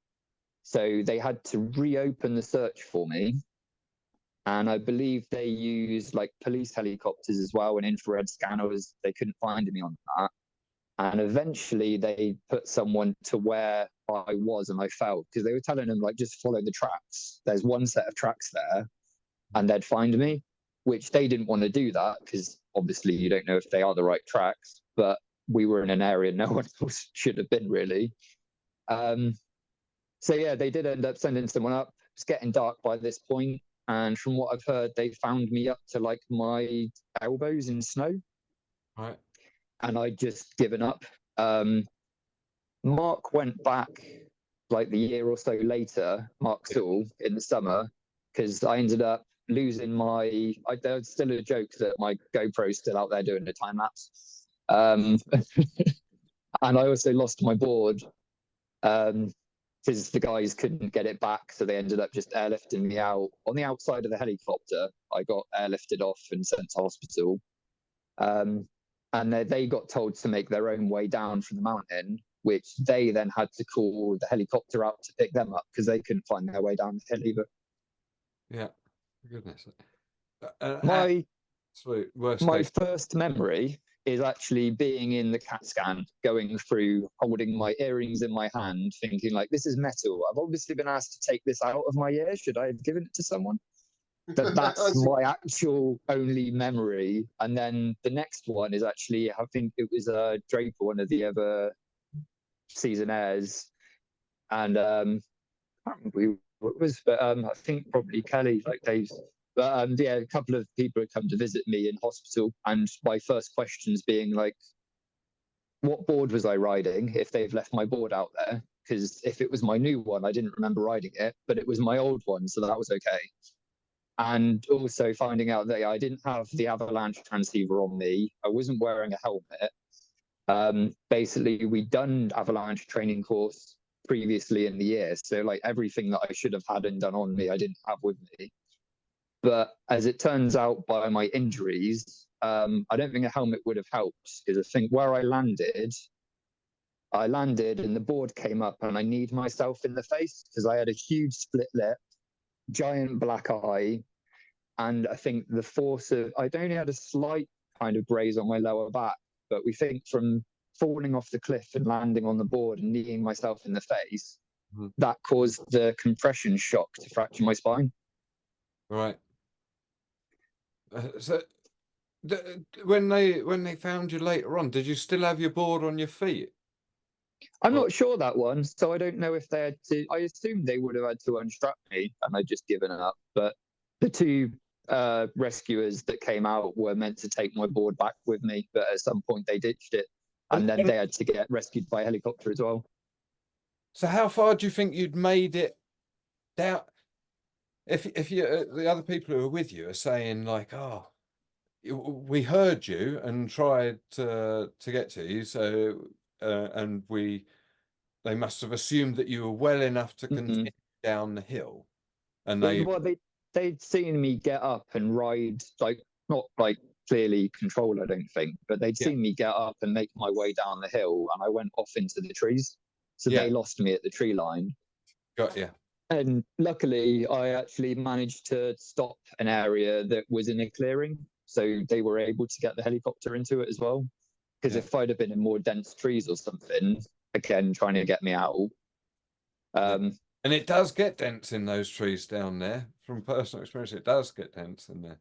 C: So they had to reopen the search for me. And I believe they used like police helicopters as well and infrared scanners. They couldn't find me on that. And eventually they put someone to where I was and I felt, because they were telling them, like, just follow the tracks. There's one set of tracks there and they'd find me, which they didn't want to do that because obviously you don't know if they are the right tracks. But we were in an area no one else should have been, really. So yeah, they did end up sending someone up. It's getting dark by this point, and from what I've heard, they found me up to like my elbows in snow.
B: Right.
C: And I'd just given up. Mark went back like the year or so later, Mark Sewell, in the summer, because I ended up losing my. There's still a joke that my GoPro's still out there doing a time lapse. And I also lost my board because the guys couldn't get it back, so they ended up just airlifting me out on the outside of the helicopter. I got airlifted off and sent to hospital. And they got told to make their own way down from the mountain, which they then had to call the helicopter out to pick them up because they couldn't find their way down the hill either.
B: Yeah, goodness.
C: My
B: case.
C: first memory is actually being in the CAT scan, going through, holding my earrings in my hand, thinking like, this is metal. I've obviously been asked to take this out of my ear. Should I have given it to someone? That's my actual only memory. And then the next one is actually, I think it was Draper, one of the other season airs, and I can't remember what it was, but I think probably Kelly, like Dave's. But yeah, a couple of people had come to visit me in hospital, and my first questions being like, what board was I riding if they've left my board out there? Because if it was my new one, I didn't remember riding it, but it was my old one, so that was okay. And also finding out that I didn't have the avalanche transceiver on me. I wasn't wearing a helmet. Basically, we'd done avalanche training course previously in the year. So like everything that I should have had and done on me, I didn't have with me. But as it turns out, by my injuries, I don't think a helmet would have helped, because I think where I landed and the board came up and I kneed myself in the face because I had a huge split lip, giant black eye, and I think the force of, I'd only had a slight kind of graze on my lower back, but we think from falling off the cliff and landing on the board and kneeing myself in the face, that caused the compression shock to fracture my spine.
B: Right. So when they found you later on, did you still have your board on your feet?
C: I'm not sure that one, so I don't know if they had to. I assumed they would have had to unstrap me, and I'd just given it up. But the two rescuers that came out were meant to take my board back with me, but at some point they ditched it, and then they had to get rescued by helicopter as well.
B: So how far do you think you'd made it down? If you the other people who are with you are saying like, oh, we heard you and tried to get to you, so and they must have assumed that you were well enough to continue down the hill, and
C: they'd seen me get up and ride, like not like clearly control, I don't think, but they'd seen me get up and make my way down the hill, and I went off into the trees, so they lost me at the tree line.
B: Got you.
C: And luckily, I actually managed to stop an area that was in a clearing, so they were able to get the helicopter into it as well. Because if I'd have been in more dense trees or something, again, trying to get me out.
B: And it does get dense in those trees down there. From personal experience, it does get dense in there.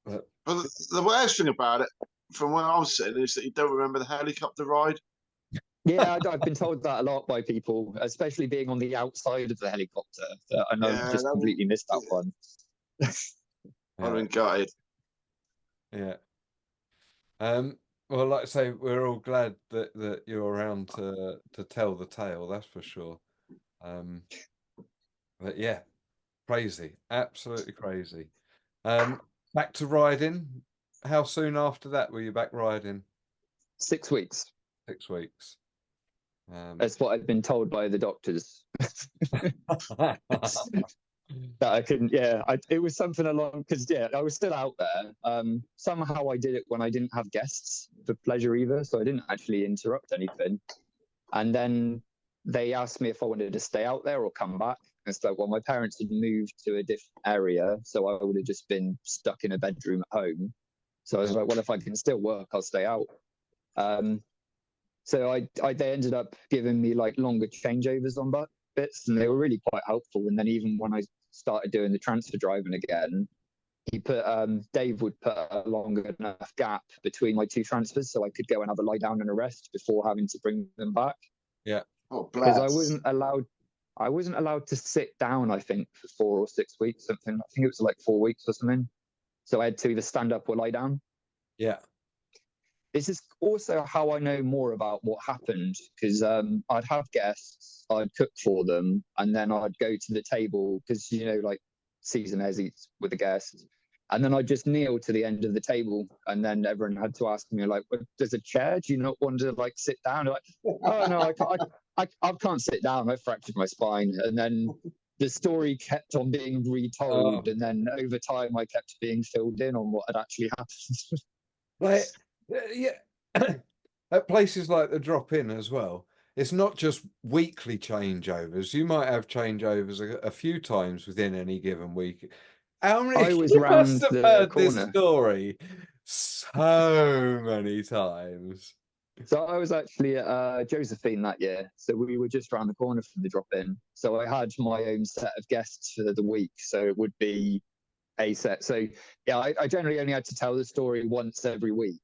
A: But the worst thing about it, from where I'm sitting, is that you don't remember the helicopter ride.
C: Yeah, I've been told that a lot by people, especially being on the outside of the helicopter. I know I just completely missed that one.
A: I've been gutted.
B: Yeah. Well, like I say, we're all glad that you're around to tell the tale. That's for sure. But yeah, crazy, absolutely crazy. Back to riding. How soon after that were you back riding?
C: 6 weeks.
B: 6 weeks.
C: That's what I've been told by the doctors. That I couldn't, it was something along, because I was still out there. Somehow I did it when I didn't have guests for pleasure either, so I didn't actually interrupt anything. And then they asked me if I wanted to stay out there or come back. And it's like, well, my parents had moved to a different area, so I would have just been stuck in a bedroom at home. So I was like, well, if I can still work, I'll stay out. So they ended up giving me like longer changeovers on bits, and they were really quite helpful. And then even when I started doing the transfer driving again, Dave would put a long enough gap between my 2 transfers so I could go and have a lie down and a rest before having to bring them back.
B: Yeah.
A: Oh,
C: because I wasn't allowed to sit down, I think, for 4 or 6 weeks, something. I think it was like 4 weeks or something. So I had to either stand up or lie down.
B: Yeah.
C: This is also how I know more about what happened, because I'd have guests, I'd cook for them, and then I'd go to the table, because, like Season Ez eats with the guests. And then I'd just kneel to the end of the table, and then everyone had to ask me, like, well, there's a chair? Do you not want to, like, sit down? Like, oh, no, I can't sit down. I fractured my spine. And then the story kept on being retold, and then over time I kept being filled in on what had actually happened.
B: Like, yeah, at places like the Drop-In as well, it's not just weekly changeovers. You might have changeovers a few times within any given week. How many?
C: I was
B: You
C: round
B: must have
C: the
B: heard
C: corner.
B: this story so many times.
C: So I was actually at Josephine that year. So we were just around the corner from the Drop-In. So I had my own set of guests for the week. So it would be a set. So yeah, I generally only had to tell the story once every week.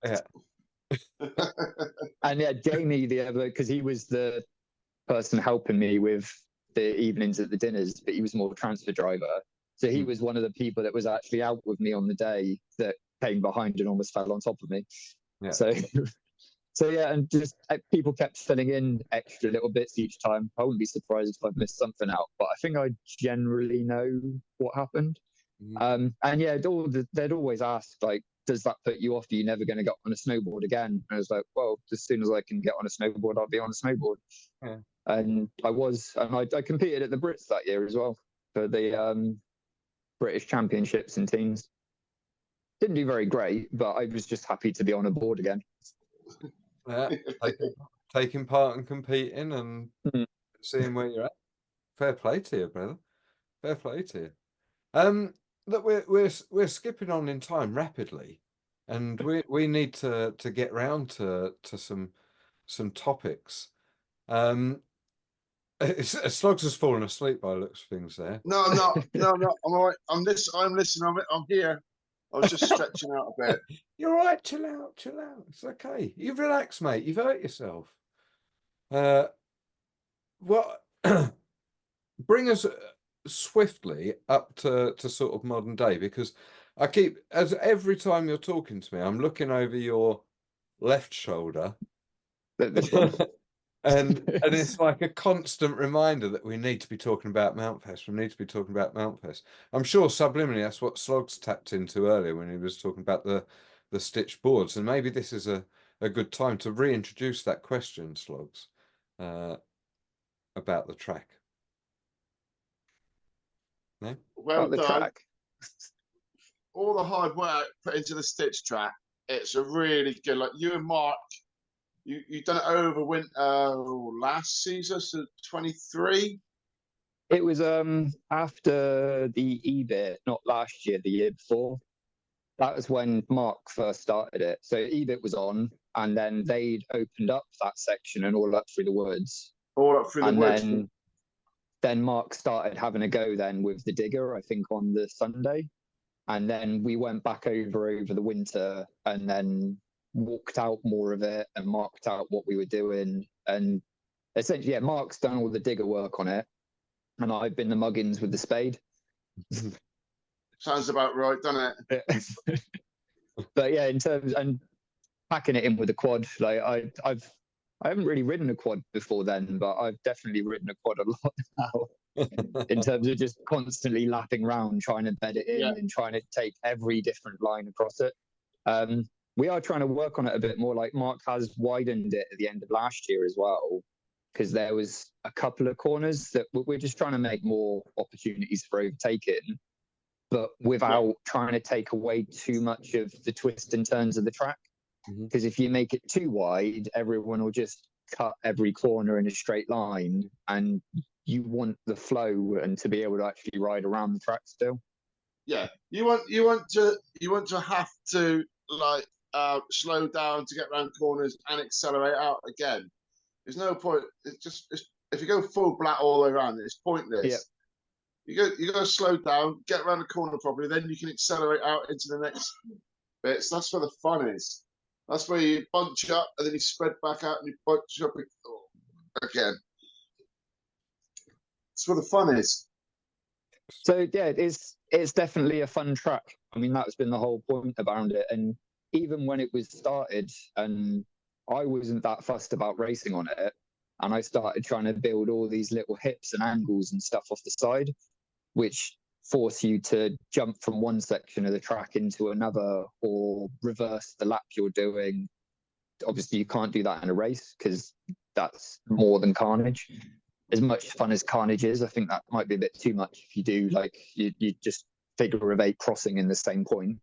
B: Yeah.
C: And yeah, Jamie, because he was the person helping me with the evenings at the dinners, but he was more transfer driver. So he was one of the people that was actually out with me on the day that came behind and almost fell on top of me.
B: Yeah.
C: So yeah, and just people kept filling in extra little bits each time. I wouldn't be surprised if I've missed something out, but I think I generally know what happened. And yeah, they'd always ask, like, does that put you off? Are you never going to get on a snowboard again? And I was like, well, as soon as I can get on a snowboard, I'll be on a snowboard.
B: Yeah.
C: And I competed at the Brits that year as well for the British Championships in teens. Didn't do very great, but I was just happy to be on a board again.
B: Yeah, taking part and competing and seeing where you're at. Fair play to you, brother. Fair play to you. Look, we're skipping on in time rapidly, and we need to get round to some topics. Slogs has fallen asleep by the looks of things there.
A: No, I'm not. No, I'm not. I'm all right. I'm listening. I'm here. I was just stretching out a bit.
B: You're all right. Chill out. Chill out. It's okay. You've relaxed, mate. You've hurt yourself. What? Bring us swiftly up to sort of modern day, because as every time you're talking to me, I'm looking over your left shoulder. And it's like a constant reminder that we need to be talking about Mountfest. We need to be talking about Mountfest. I'm sure subliminally that's what Slogs tapped into earlier when he was talking about the stitched boards. And maybe this is a good time to reintroduce that question, Slogs, about the track. No?
A: Well
C: the
A: done.
C: track.
A: All the hard work put into the stitch track. It's a really good. Like you and Mark, you done it over winter last season, so 23.
C: It was after the EBIT, not last year, the year before. That was when Mark first started it. So EBIT was on, and then they'd opened up that section and all up through the woods.
A: All up through the woods.
C: Then Mark started having a go then with the digger, I think on the Sunday. And then we went back over the winter and then walked out more of it and marked out what we were doing. And essentially, yeah, Mark's done all the digger work on it. And I've been the muggins with the spade.
A: Sounds about right, doesn't it?
C: But yeah, in terms and packing it in with a quad, like I haven't really ridden a quad before then, but I've definitely ridden a quad a lot now. in terms of just constantly lapping round, trying to bed it in and trying to take every different line across it. We are trying to work on it a bit more. Like Mark has widened it at the end of last year as well, because there was a couple of corners that we're just trying to make more opportunities for overtaking, but without trying to take away too much of the twists and turns of the track. Because if you make it too wide, everyone will just cut every corner in a straight line, and you want the flow and to be able to actually ride around the track still.
A: Yeah, you want to have to like slow down to get around corners and accelerate out again. There's no point. If you go full black all the way around, it's pointless. Yeah. You go slow down, get around the corner properly, then you can accelerate out into the next bits. That's where the fun is. That's where you bunch up and then you spread back out and you bunch up again. That's where the fun is.
C: So yeah, it's definitely a fun track. I mean, that's been the whole point around it. And even when it was started, and I wasn't that fussed about racing on it, and I started trying to build all these little hips and angles and stuff off the side, which force you to jump from one section of the track into another or reverse the lap you're doing. Obviously, you can't do that in a race because that's more than carnage. As much fun as carnage is, I think that might be a bit too much if you do like you just figure of 8 crossing in the same point.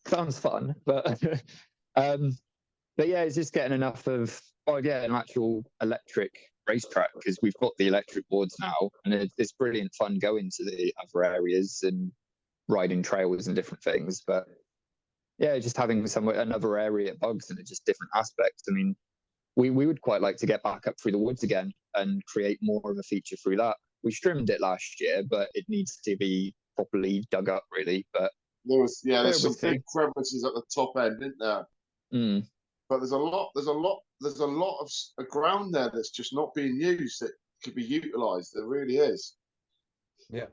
C: Sounds fun, but yeah, it's just getting enough of an actual electric racetrack, because we've got the electric boards now, and it's brilliant fun going to the other areas and riding trails and different things. But yeah, just having another area at Bugs and just different aspects. I mean, we would quite like to get back up through the woods again and create more of a feature through that. We trimmed it last year, but it needs to be properly dug up, really. But
A: there's some big crevices at the top end, isn't there? But there's a lot of ground there that's just not being used that could be utilised. There really is.
B: Yeah,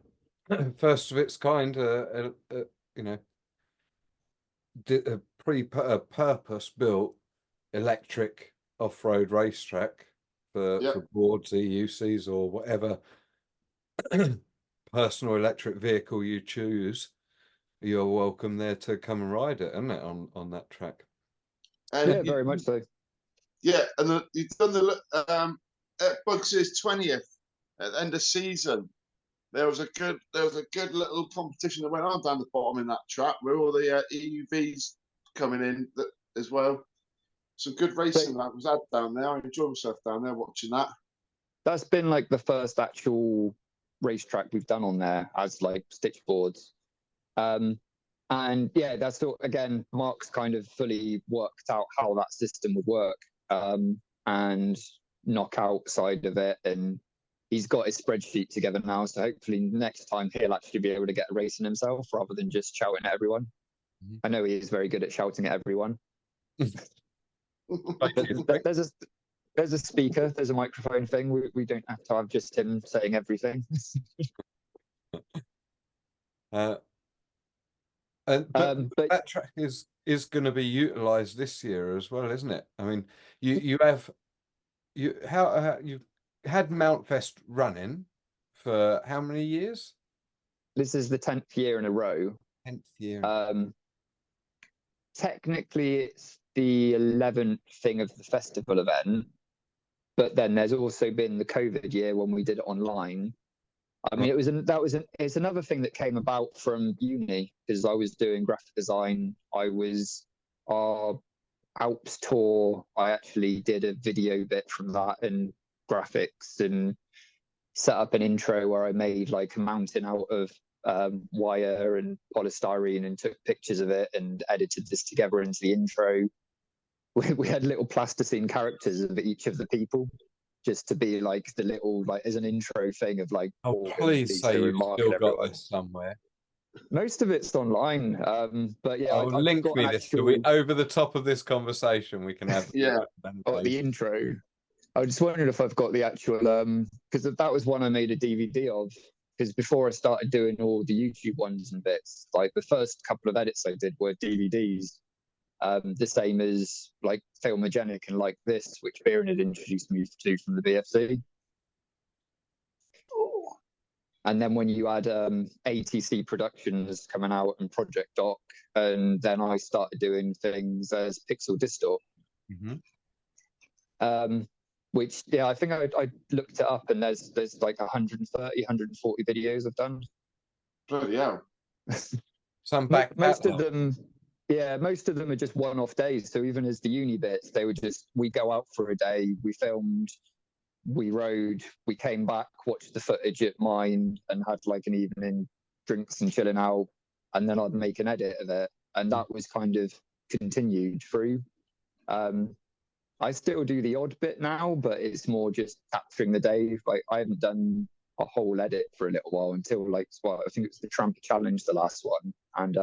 B: first of its kind. A purpose-built electric off-road racetrack for boards, EUCs, or whatever personal electric vehicle you choose. You're welcome there to come and ride it, isn't it, on that track?
A: And
C: yeah, very much so.
A: Yeah, and you've done the at Bugs's 20th at the end of season. There was a good little competition that went on down the bottom in that track where all the EUVs coming in as well. Some good racing that was had down there. I enjoyed myself down there watching that.
C: That's been like the first actual racetrack we've done on there as like stitch boards. And yeah, that's all, again, Mark's kind of fully worked out how that system would work, and knockout side of it. And he's got his spreadsheet together now. So hopefully next time he'll actually be able to get a racing himself rather than just shouting at everyone. I know he is very good at shouting at everyone. There's a speaker, there's a microphone thing. We don't have to have just him saying everything.
B: But that track is going to be utilised this year as well, isn't it? I mean, you've had Mountfest running for how many years?
C: This is the 10th year in a row.
B: 10th year.
C: Technically, it's the 11th thing of the festival event, but then there's also been the COVID year when we did it online. I mean, it's another thing that came about from uni, because I was doing graphic design. Our Alps tour, I actually did a video bit from that and graphics, and set up an intro where I made like a mountain out of wire and polystyrene and took pictures of it and edited this together into the intro. We had little plasticine characters of each of the people, just to be like the little, like, as an intro thing of like.
B: Oh, please say you've still got this somewhere.
C: Most of it's online, but yeah.
B: I'll link me this. Over the top of this conversation, we can have
C: the intro. I just wondered if I've got the actual, because that was one I made a DVD of. Because before I started doing all the YouTube ones and bits, like the first couple of edits I did were DVDs. The same as like Filmogenic and Like This, which Bieran had introduced me to from the BFC. And then when you had ATC Productions coming out and Project Doc, and then I started doing things as Pixel Distort. Which, yeah, I think I looked it up, and there's like 130, 140 videos I've done.
A: Bloody hell.
B: Some back
C: most of them, yeah, most of them are just one-off days. So even as the uni bits, they were just, we go out for a day, we filmed, we rode, we came back, watched the footage at mine, and had like an evening, drinks and chilling out, and then I'd make an edit of it, and that was kind of continued through. I still do the odd bit now, but it's more just capturing the day. Like, I haven't done a whole edit for a little while until like, well, I think it was the Tramper Challenge, the last one, and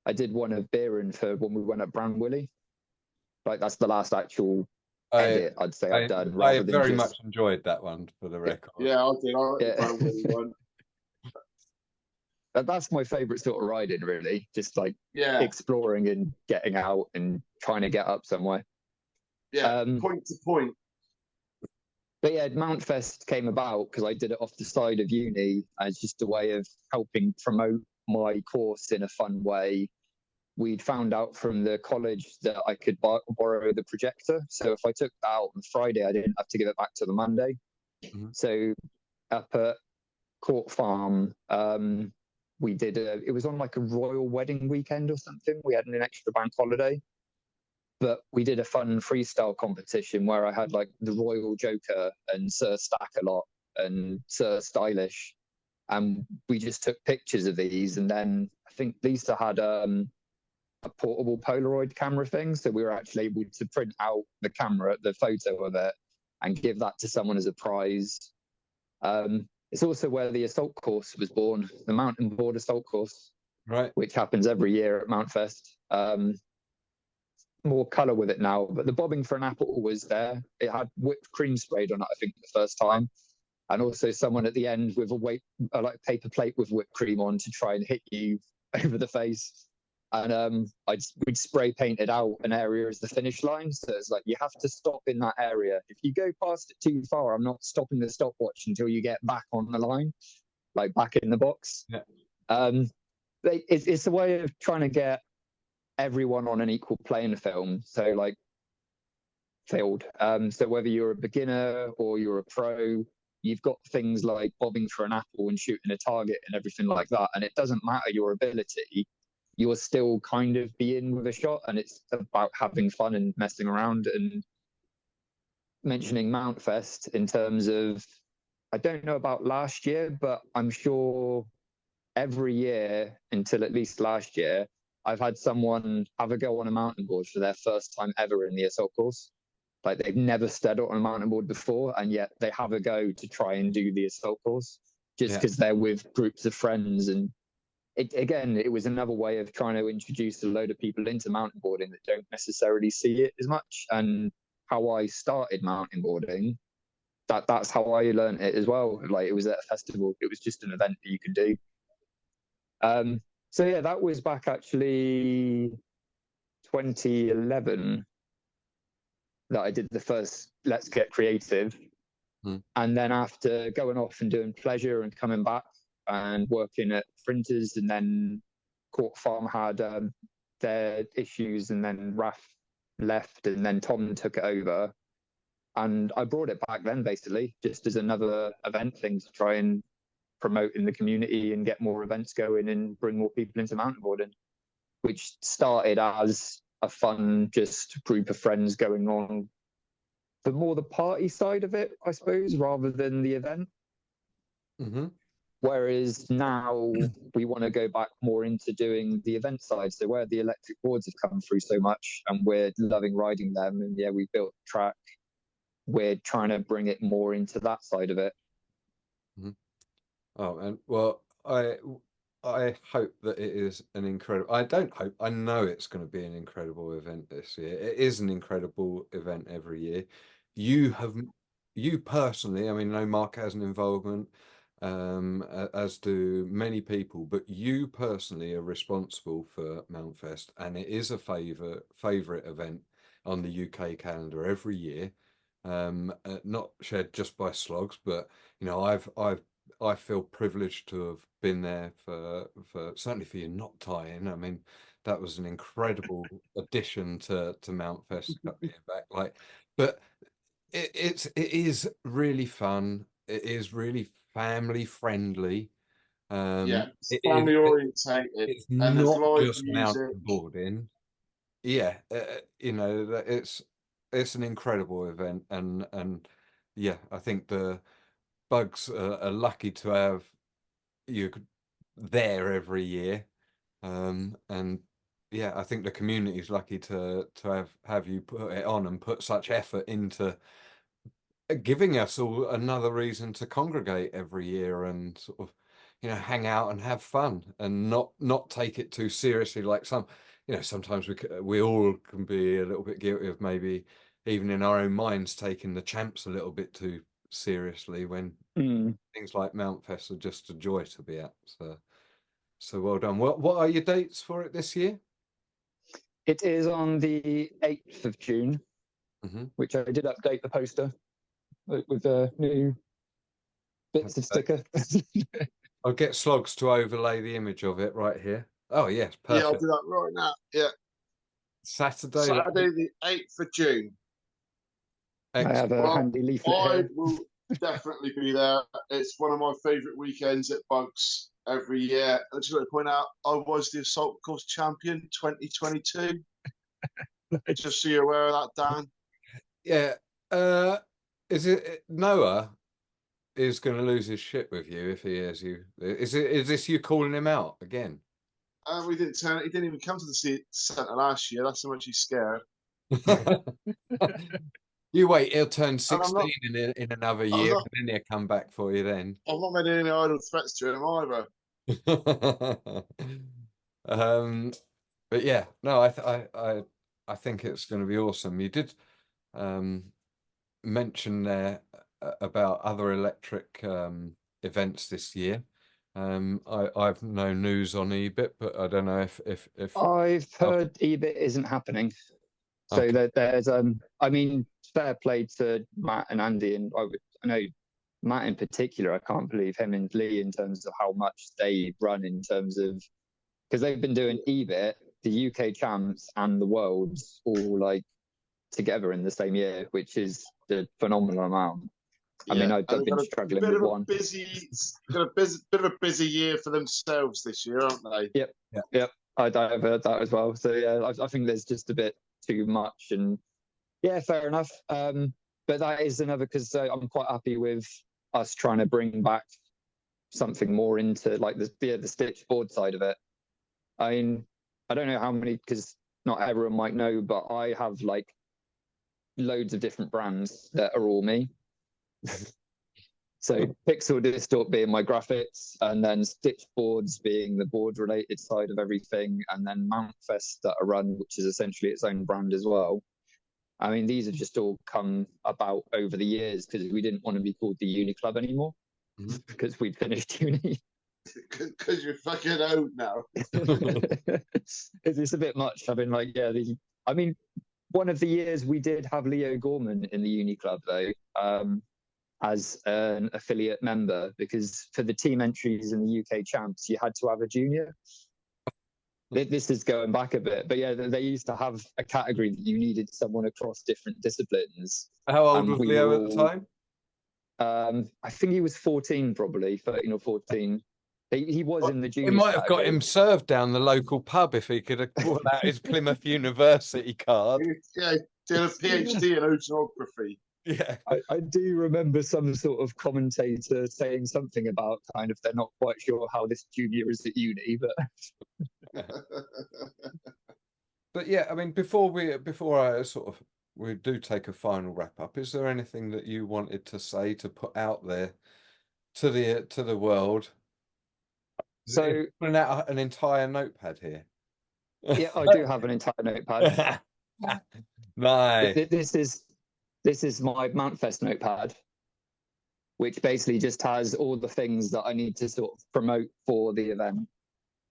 C: I did one of Bieran for when we went at Bramwilly. Like, that's the last actual edit I'd say I've done.
B: I very much enjoyed that one, for the record.
A: Yeah, I did. I like the Bramwilly one.
C: That's my favourite sort of riding, really. Just like exploring and getting out and trying to get up somewhere.
A: Yeah, point to point.
C: But yeah, Mountfest came about because I did it off the side of uni as just a way of helping promote my course in a fun way. We'd found out from the college that I could borrow the projector. So if I took that out on Friday, I didn't have to give it back till the Monday. So up at Court Farm, we did it was on like a royal wedding weekend or something. We had an extra bank holiday, but we did a fun freestyle competition where I had like the Royal Joker and Sir Stack-a-Lot and Sir Stylish, and we just took pictures of these. And then I think Lisa had a portable Polaroid camera thing, so we were actually able to print out the camera, the photo of it, and give that to someone as a prize. It's also where the assault course was born, the Mountainboard assault course,
B: right,
C: which happens every year at Mountfest. More colour with it now, but the bobbing for an apple was there. It had whipped cream sprayed on it, I think, the first time, and also someone at the end with a paper plate with whipped cream on to try and hit you over the face. And we'd spray painted out an area as the finish line. So it's like, you have to stop in that area. If you go past it too far, I'm not stopping the stopwatch until you get back on the line, like back in the box.
B: Yeah.
C: It's a way of trying to get everyone on an equal playing field. So like field. So whether you're a beginner or you're a pro, you've got things like bobbing for an apple and shooting a target and everything like that. And it doesn't matter your ability. You'll still kind of be in with a shot, and it's about having fun and messing around. And mentioning Mountfest in terms of, I don't know about last year, but I'm sure every year until at least last year, I've had someone have a go on a mountain board for their first time ever in the assault course. Like, they've never stood on a mountain board before, and yet they have a go to try and do the assault course just because they're with groups of friends. And it was another way of trying to introduce a load of people into mountain boarding that don't necessarily see it as much. And how I started mountain boarding, that's how I learned it as well. Like, it was at a festival. It was just an event that you could do. So yeah, that was back actually 2011 that I did the first Let's Get Creative. And then after going off and doing pleasure and coming back and working at printers, and then Court Farm had their issues, and then Raf left, and then Tom took it over, and I brought it back then, basically just as another event thing to try and promote in the community and get more events going and bring more people into mountain boarding, which started as a fun just group of friends going on for more the party side of it, I suppose, rather than the event. Whereas now we want to go back more into doing the event side. So where the electric boards have come through so much and we're loving riding them, and yeah, we built a track, we're trying to bring it more into that side of it.
B: Oh, and well, I hope that it is an incredible, I don't hope, I know it's going to be an incredible event this year. It is an incredible event every year. You personally, I mean, I know Mark has an involvement. as do many people, but you personally are responsible for Mountfest, and it is a favourite event on the UK calendar every year. Not shared just by Slogs, but you know, I feel privileged to have been there for certainly for you not tying. I mean, that was an incredible addition to Mountfest a couple of years back. Like, but it is really fun. It is really family friendly.
A: Yeah, it's
B: It
A: family orientated,
B: it's
A: and there's
B: not
A: live
B: just
A: music.
B: mountain boarding. Yeah, you know, it's an incredible event, and yeah, I think the Bugs are lucky to have you there every year. And yeah, I think the community is lucky to have you put it on and put such effort into giving us all another reason to congregate every year and sort of, you know, hang out and have fun and not take it too seriously. Like some, you know, sometimes we all can be a little bit guilty of maybe even in our own minds taking the champs a little bit too seriously when things like Mountfest are just a joy to be at. So well done. What are your dates for it this year?
C: It is on the 8th of June, which I did update the poster with new bits of sticker.
B: I'll get Slogs to overlay the image of it right here. Oh yes, perfect.
A: Yeah, I'll do that right now. Yeah,
B: Saturday
A: the 8th of June.
B: Excellent.
C: I have a handy leaflet
A: I
C: here.
A: will definitely be there. It's one of my favourite weekends at Bugs every year. I just want to point out I was the assault course champion 2022. Just so you're aware of that, Dan.
B: Yeah. Is it Noah is going to lose his shit with you if he hears you? Is this you calling him out again?
A: We didn't turn. He didn't even come to the centre last year. That's how much he's scared.
B: You wait, he'll turn 16 in another year, and then he'll come back for you then.
A: I'm not making any idle threats to him either.
B: But yeah, no, I think it's going to be awesome. You did mention there about other electric events this year. I've no news on EBIT, but I don't know if
C: I've heard EBIT isn't happening. So there's I mean, fair play to Matt and Andy, and I know Matt in particular. I can't believe him and Lee in terms of how much they run in terms of, because they've been doing EBIT, the UK champs and the worlds all like together in the same year, which is the phenomenal amount. I mean, I've been struggling with one.
A: Got a bit of a busy year for themselves this year, aren't they?
C: Yep. I've heard that as well. So yeah, I think there's just a bit too much, and yeah, fair enough. But that is another, because I'm quite happy with us trying to bring back something more into like the stitch board side of it. I mean, I don't know how many, because not everyone might know, but I have like loads of different brands that are all me. So Pixel Distort being my graphics, and then Stitch Boards being the board related side of everything, and then Mountfest that I run, which is essentially its own brand as well. I mean, these have just all come about over the years because we didn't want to be called the Uni Club anymore because we'd finished uni.
A: Because you're fucking old now.
C: It's a bit much. I've been like, yeah, I mean, one of the years we did have Leo Gorman in the Uni Club though, as an affiliate member, because for the team entries in the UK champs, you had to have a junior. This is going back a bit, but yeah, they used to have a category that you needed someone across different disciplines.
B: How old was Leo at the time?
C: I think he was 14, probably 13 or 14. He was in the junior.
B: He might have got him served down the local pub if he could have brought out his Plymouth University card.
A: Yeah, did a PhD in oceanography.
B: Yeah,
C: I do remember some sort of commentator saying something about kind of they're not quite sure how this junior is at uni, but
B: but yeah, I mean, before I we do take a final wrap up, is there anything that you wanted to say to put out there to the world?
C: So
B: putting out an entire notepad here.
C: Yeah, I do have an entire notepad.
B: Nice.
C: This is my Mountfest notepad, which basically just has all the things that I need to sort of promote for the event.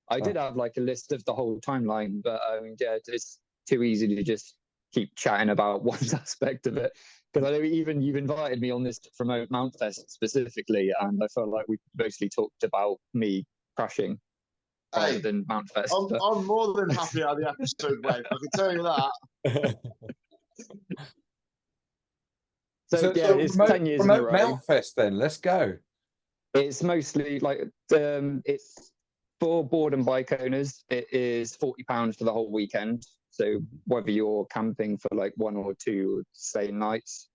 C: I did have like a list of the whole timeline, but yeah, it's too easy to just keep chatting about one aspect of it. Because I know even you've invited me on this to promote Mountfest specifically, and I felt like we mostly talked about me crashing rather than Mountfest.
A: I'm more than happy how the episode went. I can tell you that.
C: So yeah, it's 10 years in a row.
B: Mountfest then, let's go.
C: It's mostly like it's for board and bike owners. It is £40 for the whole weekend. So whether you're camping for like 1 or 2 stay nights.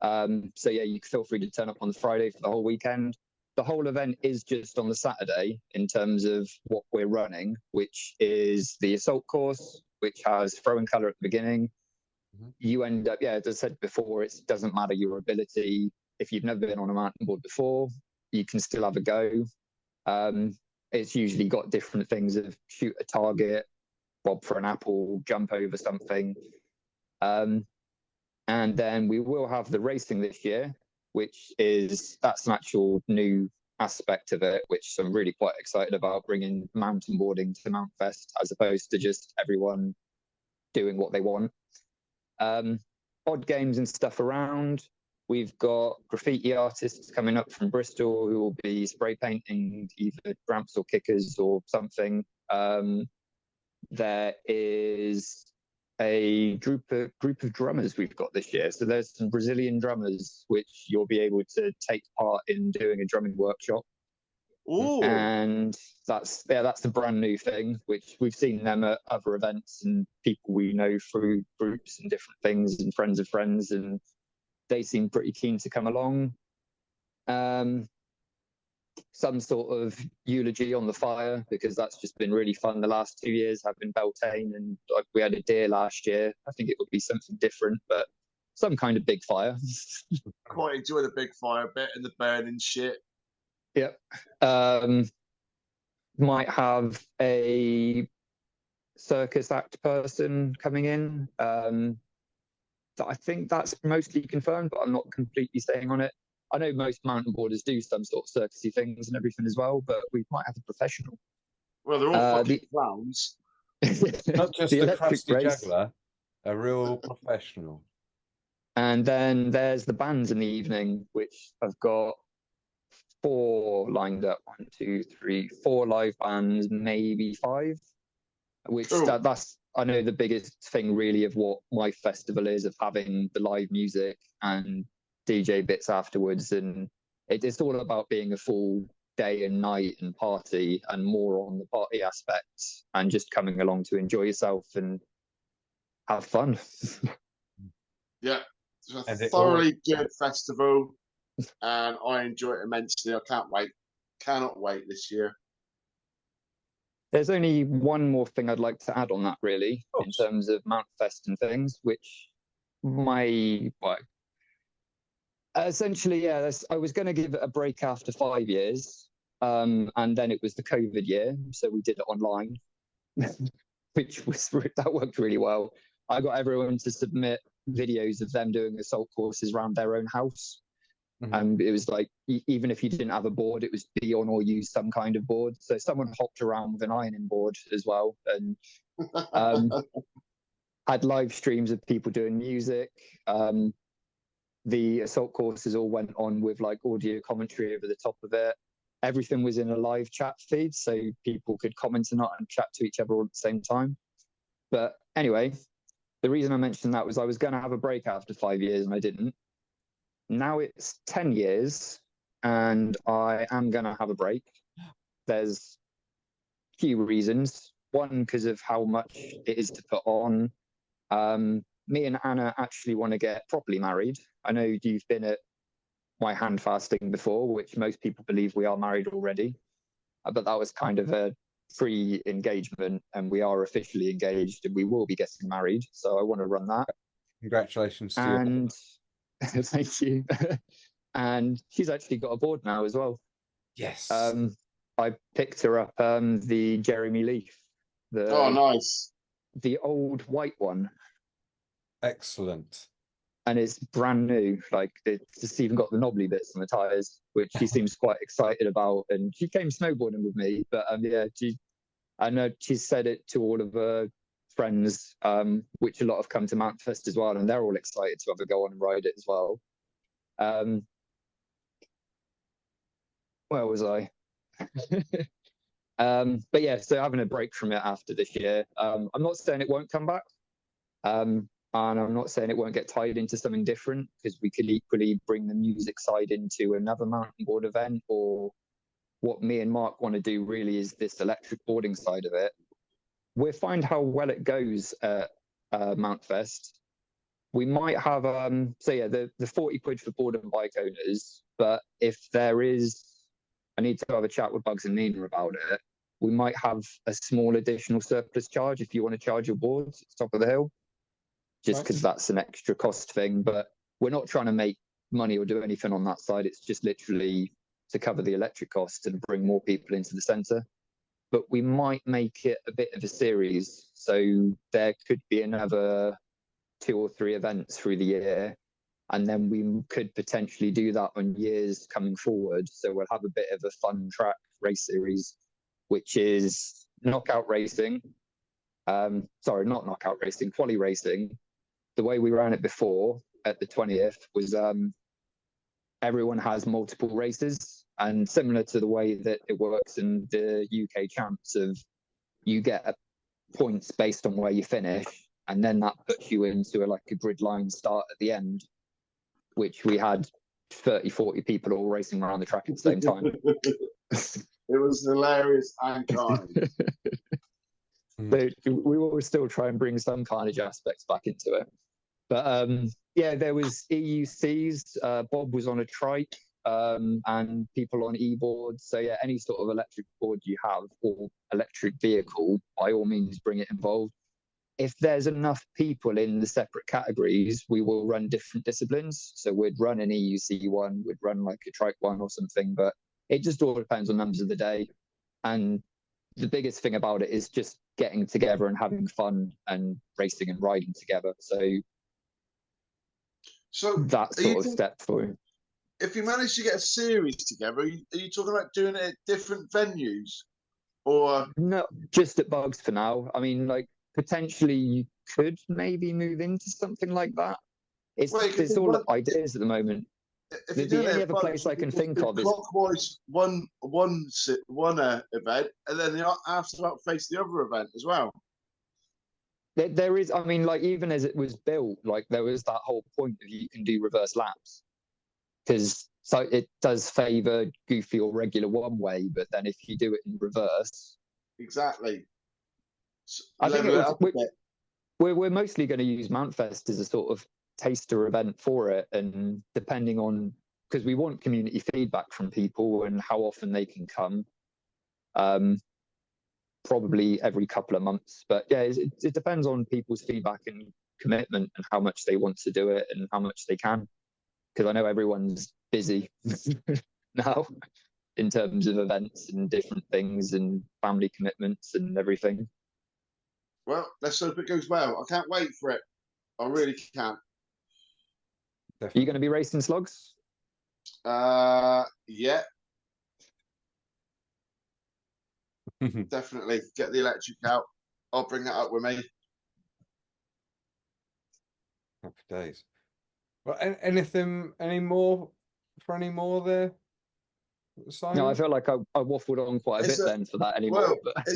C: So yeah, you can feel free to turn up on the Friday for the whole weekend. The whole event is just on the Saturday in terms of what we're running, which is the assault course, which has throw and colour at the beginning. You end up, yeah, as I said before, it doesn't matter your ability. If you've never been on a mountain board before, you can still have a go. It's usually got different things of shoot a target, bob for an apple, jump over something. And then we will have the racing this year, that's an actual new aspect of it, which I'm really quite excited about, bringing mountain boarding to Mountfest as opposed to just everyone doing what they want. Odd games and stuff around. We've got graffiti artists coming up from Bristol who will be spray painting either ramps or kickers or something. There is a group of drummers we've got this year. So there's some Brazilian drummers which you'll be able to take part in doing a drumming workshop. Ooh. And that's a brand new thing, which we've seen them at other events and people we know through groups and different things and friends of friends, and they seem pretty keen to come along. Some sort of eulogy on the fire, because that's just been really fun the last 2 years, having Beltane, and like we had a deer last year. I think it would be something different, but some kind of big fire.
A: Quite enjoy the big fire bit and the burning shit.
C: Yep. Might have a circus act person coming in. I think that's mostly confirmed, but I'm not completely staying on it. I know most mountain boarders do some sort of circusy things and everything as well, but we might have a professional.
A: Well, they're all fucking clowns.
B: Not just a crusty juggler, a real professional.
C: And then there's the bands in the evening, which I've got 4 lined up. 1, 2, 3, 4 live bands, maybe 5. Which that's, I know, the biggest thing really of what my festival is, of having the live music and DJ bits afterwards. And it's all about being a full day and night and party, and more on the party aspects and just coming along to enjoy yourself and have fun.
A: Yeah, it's a thoroughly good festival, and I enjoy it immensely. I cannot wait this year.
C: There's only one more thing I'd like to add on that, really, in terms of Mountfest and things, which essentially, yeah, I was going to give it a break after 5 years, and then it was the COVID year, so we did it online, that worked really well. I got everyone to submit videos of them doing assault courses around their own house. And it was like, even if you didn't have a board, it was be on or use some kind of board. So someone hopped around with an ironing board as well, and had live streams of people doing music. The assault courses all went on with like audio commentary over the top of it. Everything was in a live chat feed, so people could comment on it and chat to each other all at the same time. But anyway, the reason I mentioned that was I was going to have a break after 5 years and I didn't. Now it's 10 years and I am going to have a break. There's a few reasons. One, because of how much it is to put on. Me and Anna actually want to get properly married. I know you've been at my hand fasting before, which most people believe we are married already. But that was kind of a pre-engagement, and we are officially engaged and we will be getting married. So I want to run that.
B: Congratulations to
C: you. Thank you. And she's actually got a board now as well.
B: Yes.
C: I picked her up the Jeremy Leaf.
A: Nice.
C: The old white one.
B: Excellent.
C: and it's brand new. Like it's just even got the knobbly bits on the tires, which she seems quite excited about. And she came snowboarding with me, but yeah, I know she's said it to all of her friends, which a lot have come to Mountfest as well, and they're all excited to have a go on and ride it as well. Where was I? But yeah, so having a break from it after this year. I'm not saying it won't come back. And I'm not saying it won't get tied into something different, because we could equally bring the music side into another mountain board event, or what me and Mark want to do really is this electric boarding side of it. We'll find how well it goes at Mountfest. We might have, so yeah, the 40 quid for board and bike owners, but if there is, I need to have a chat with Bugs and Nina about it. We might have a small additional surplus charge if you want to charge your boards at the top of the hill, just because that's an extra cost thing. But we're not trying to make money or do anything on that side. It's just literally to cover the electric cost and bring more people into the centre. But we might make it a bit of a series. So there could be another 2 or 3 events through the year. And then we could potentially do that on years coming forward. So we'll have a bit of a fun track race series, which is knockout racing. Sorry, not knockout racing, quali racing. The way we ran it before at the 20th was everyone has multiple races, and similar to the way that it works in the UK champs, of you get points based on where you finish, and then that puts you into like a grid line start at the end, which we had 30, 40 people all racing around the track at the same time.
A: It was hilarious and kind.
C: So we will still try and bring some carnage aspects back into it. But yeah, there was EUCs. Bob was on a trike, and people on e-boards. So yeah, any sort of electric board you have or electric vehicle, by all means, bring it involved. If there's enough people in the separate categories, we will run different disciplines. So we'd run an EUC one, we'd run like a trike one or something, but it just all depends on numbers of the day. And the biggest thing about it is just getting together and having fun and racing and riding together. So that sort of step for you.
A: If you manage to get a series together, are you talking about doing it at different venues? Or
C: no, just at Bugs for now. I mean, like, potentially you could maybe move into something like that. It's all ideas at the moment. The only other place I can think of is
A: clockwise one event, and then after that face the other event as well.
C: There is, I mean, like, even as it was built, like, there was that whole point of you can do reverse laps, because so it does favour goofy or regular one way, but then if you do it in reverse,
A: exactly.
C: I think we're mostly going to use Mountfest as a sort of taster event for it, and depending on, because we want community feedback from people and how often they can come, probably every couple of months. But yeah, it depends on people's feedback and commitment and how much they want to do it and how much they can, because I know everyone's busy now in terms of events and different things and family commitments and everything.
A: Well, let's hope it goes well. I can't wait for it. I really can't.
C: Are you going to be racing slugs?
A: Yeah. Definitely. Get the electric out. I'll bring that up with me.
B: Happy days. Well, any more there? Simon?
C: No, I feel like I waffled on quite a bit then for that anymore.
A: Well,
C: but...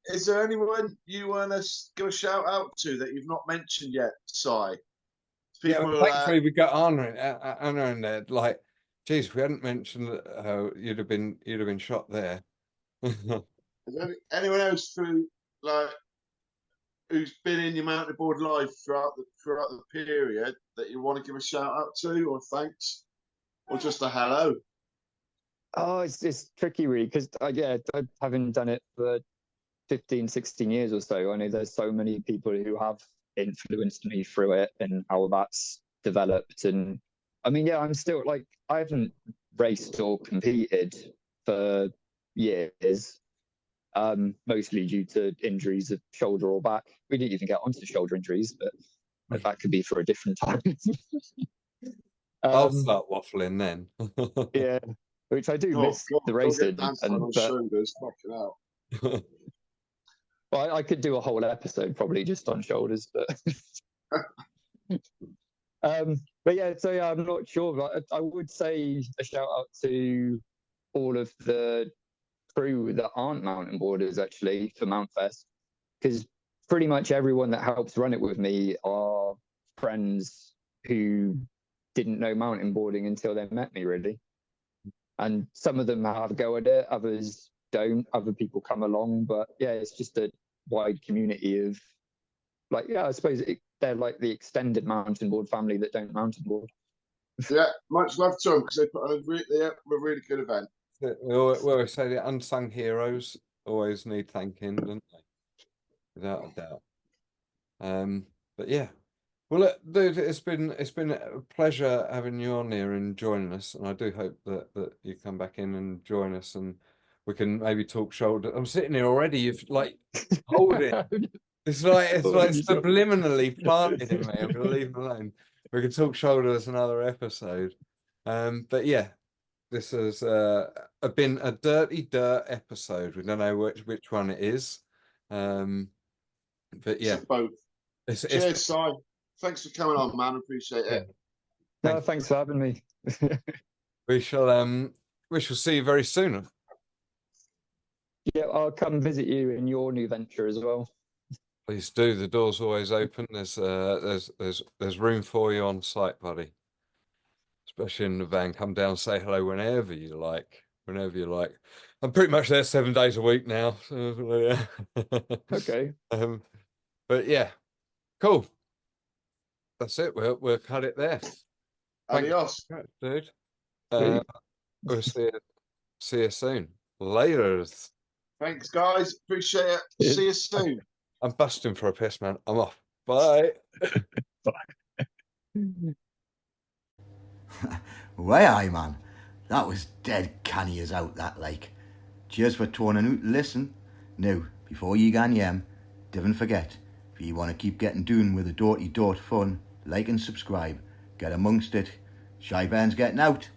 A: is there anyone you want to give a shout out to that you've not mentioned yet, Si?
B: People, yeah, thankfully we got Anna in there. Like, geez, if we hadn't mentioned how you'd have been shot there.
A: Is there anyone else who's been in your mountain board life throughout the period that you want to give a shout out to, or thanks, or just a hello?
C: Oh, it's tricky, really, because yeah, having done it for 15, 16 years or so, I know there's so many people who have influenced me through it and how that's developed. And I mean, yeah, I'm still, like, I haven't raced or competed for years, mostly due to injuries of shoulder or back. We didn't even get onto shoulder injuries, but but that could be for a different time.
B: I'll start waffling then.
C: Yeah, which I do miss the racing. Well, I could do a whole episode probably just on shoulders, but yeah. So yeah, I'm not sure. But I would say a shout out to all of the crew that aren't mountain boarders actually for Mountfest, because pretty much everyone that helps run it with me are friends who didn't know mountain boarding until they met me, really. And some of them have a go at it, others don't. Other people come along, but yeah, it's just a wide community of, like, yeah, I suppose they're like the extended mountain board family that don't mountain board.
A: Yeah, much love to them because they put on a really good event.
B: We always say the unsung heroes always need thanking, don't they? Without a doubt. But yeah. Well, look, dude, it's been a pleasure having you on here and joining us, and I do hope that you come back in and join us, and we can maybe talk shoulder. I'm sitting here already. You've like hold it. It's like subliminally planted in me. I'm gonna leave it alone. We can talk shoulders another episode. But yeah, this has been a dirty dirt episode. We don't know which one it is. But yeah,
A: both. Cheers, Si. Thanks for coming on, man. Appreciate it.
C: No, thanks for having me.
B: We shall see you very soon.
C: Yeah, I'll come visit you in your new venture as well.
B: Please do. The door's always open. There's room for you on site, buddy. Especially in the van. Come down, say hello whenever you like. Whenever you like. I'm pretty much there 7 days a week now. So, yeah.
C: Okay.
B: But yeah, cool. That's it. We'll cut it there.
A: Adios,
B: dude. We'll see you soon. Later.
A: Thanks, guys. Appreciate it. Yeah. See you soon.
B: I'm busting for a piss, man. I'm off. Bye.
D: Bye. Way aye, man. That was dead canny as out, that like. Cheers for tuning out to listen. Now, before you gan yem, don't forget, if you want to keep getting doing with the Dorty Dort fun, like and subscribe. Get amongst it. Shy Ben's getting out.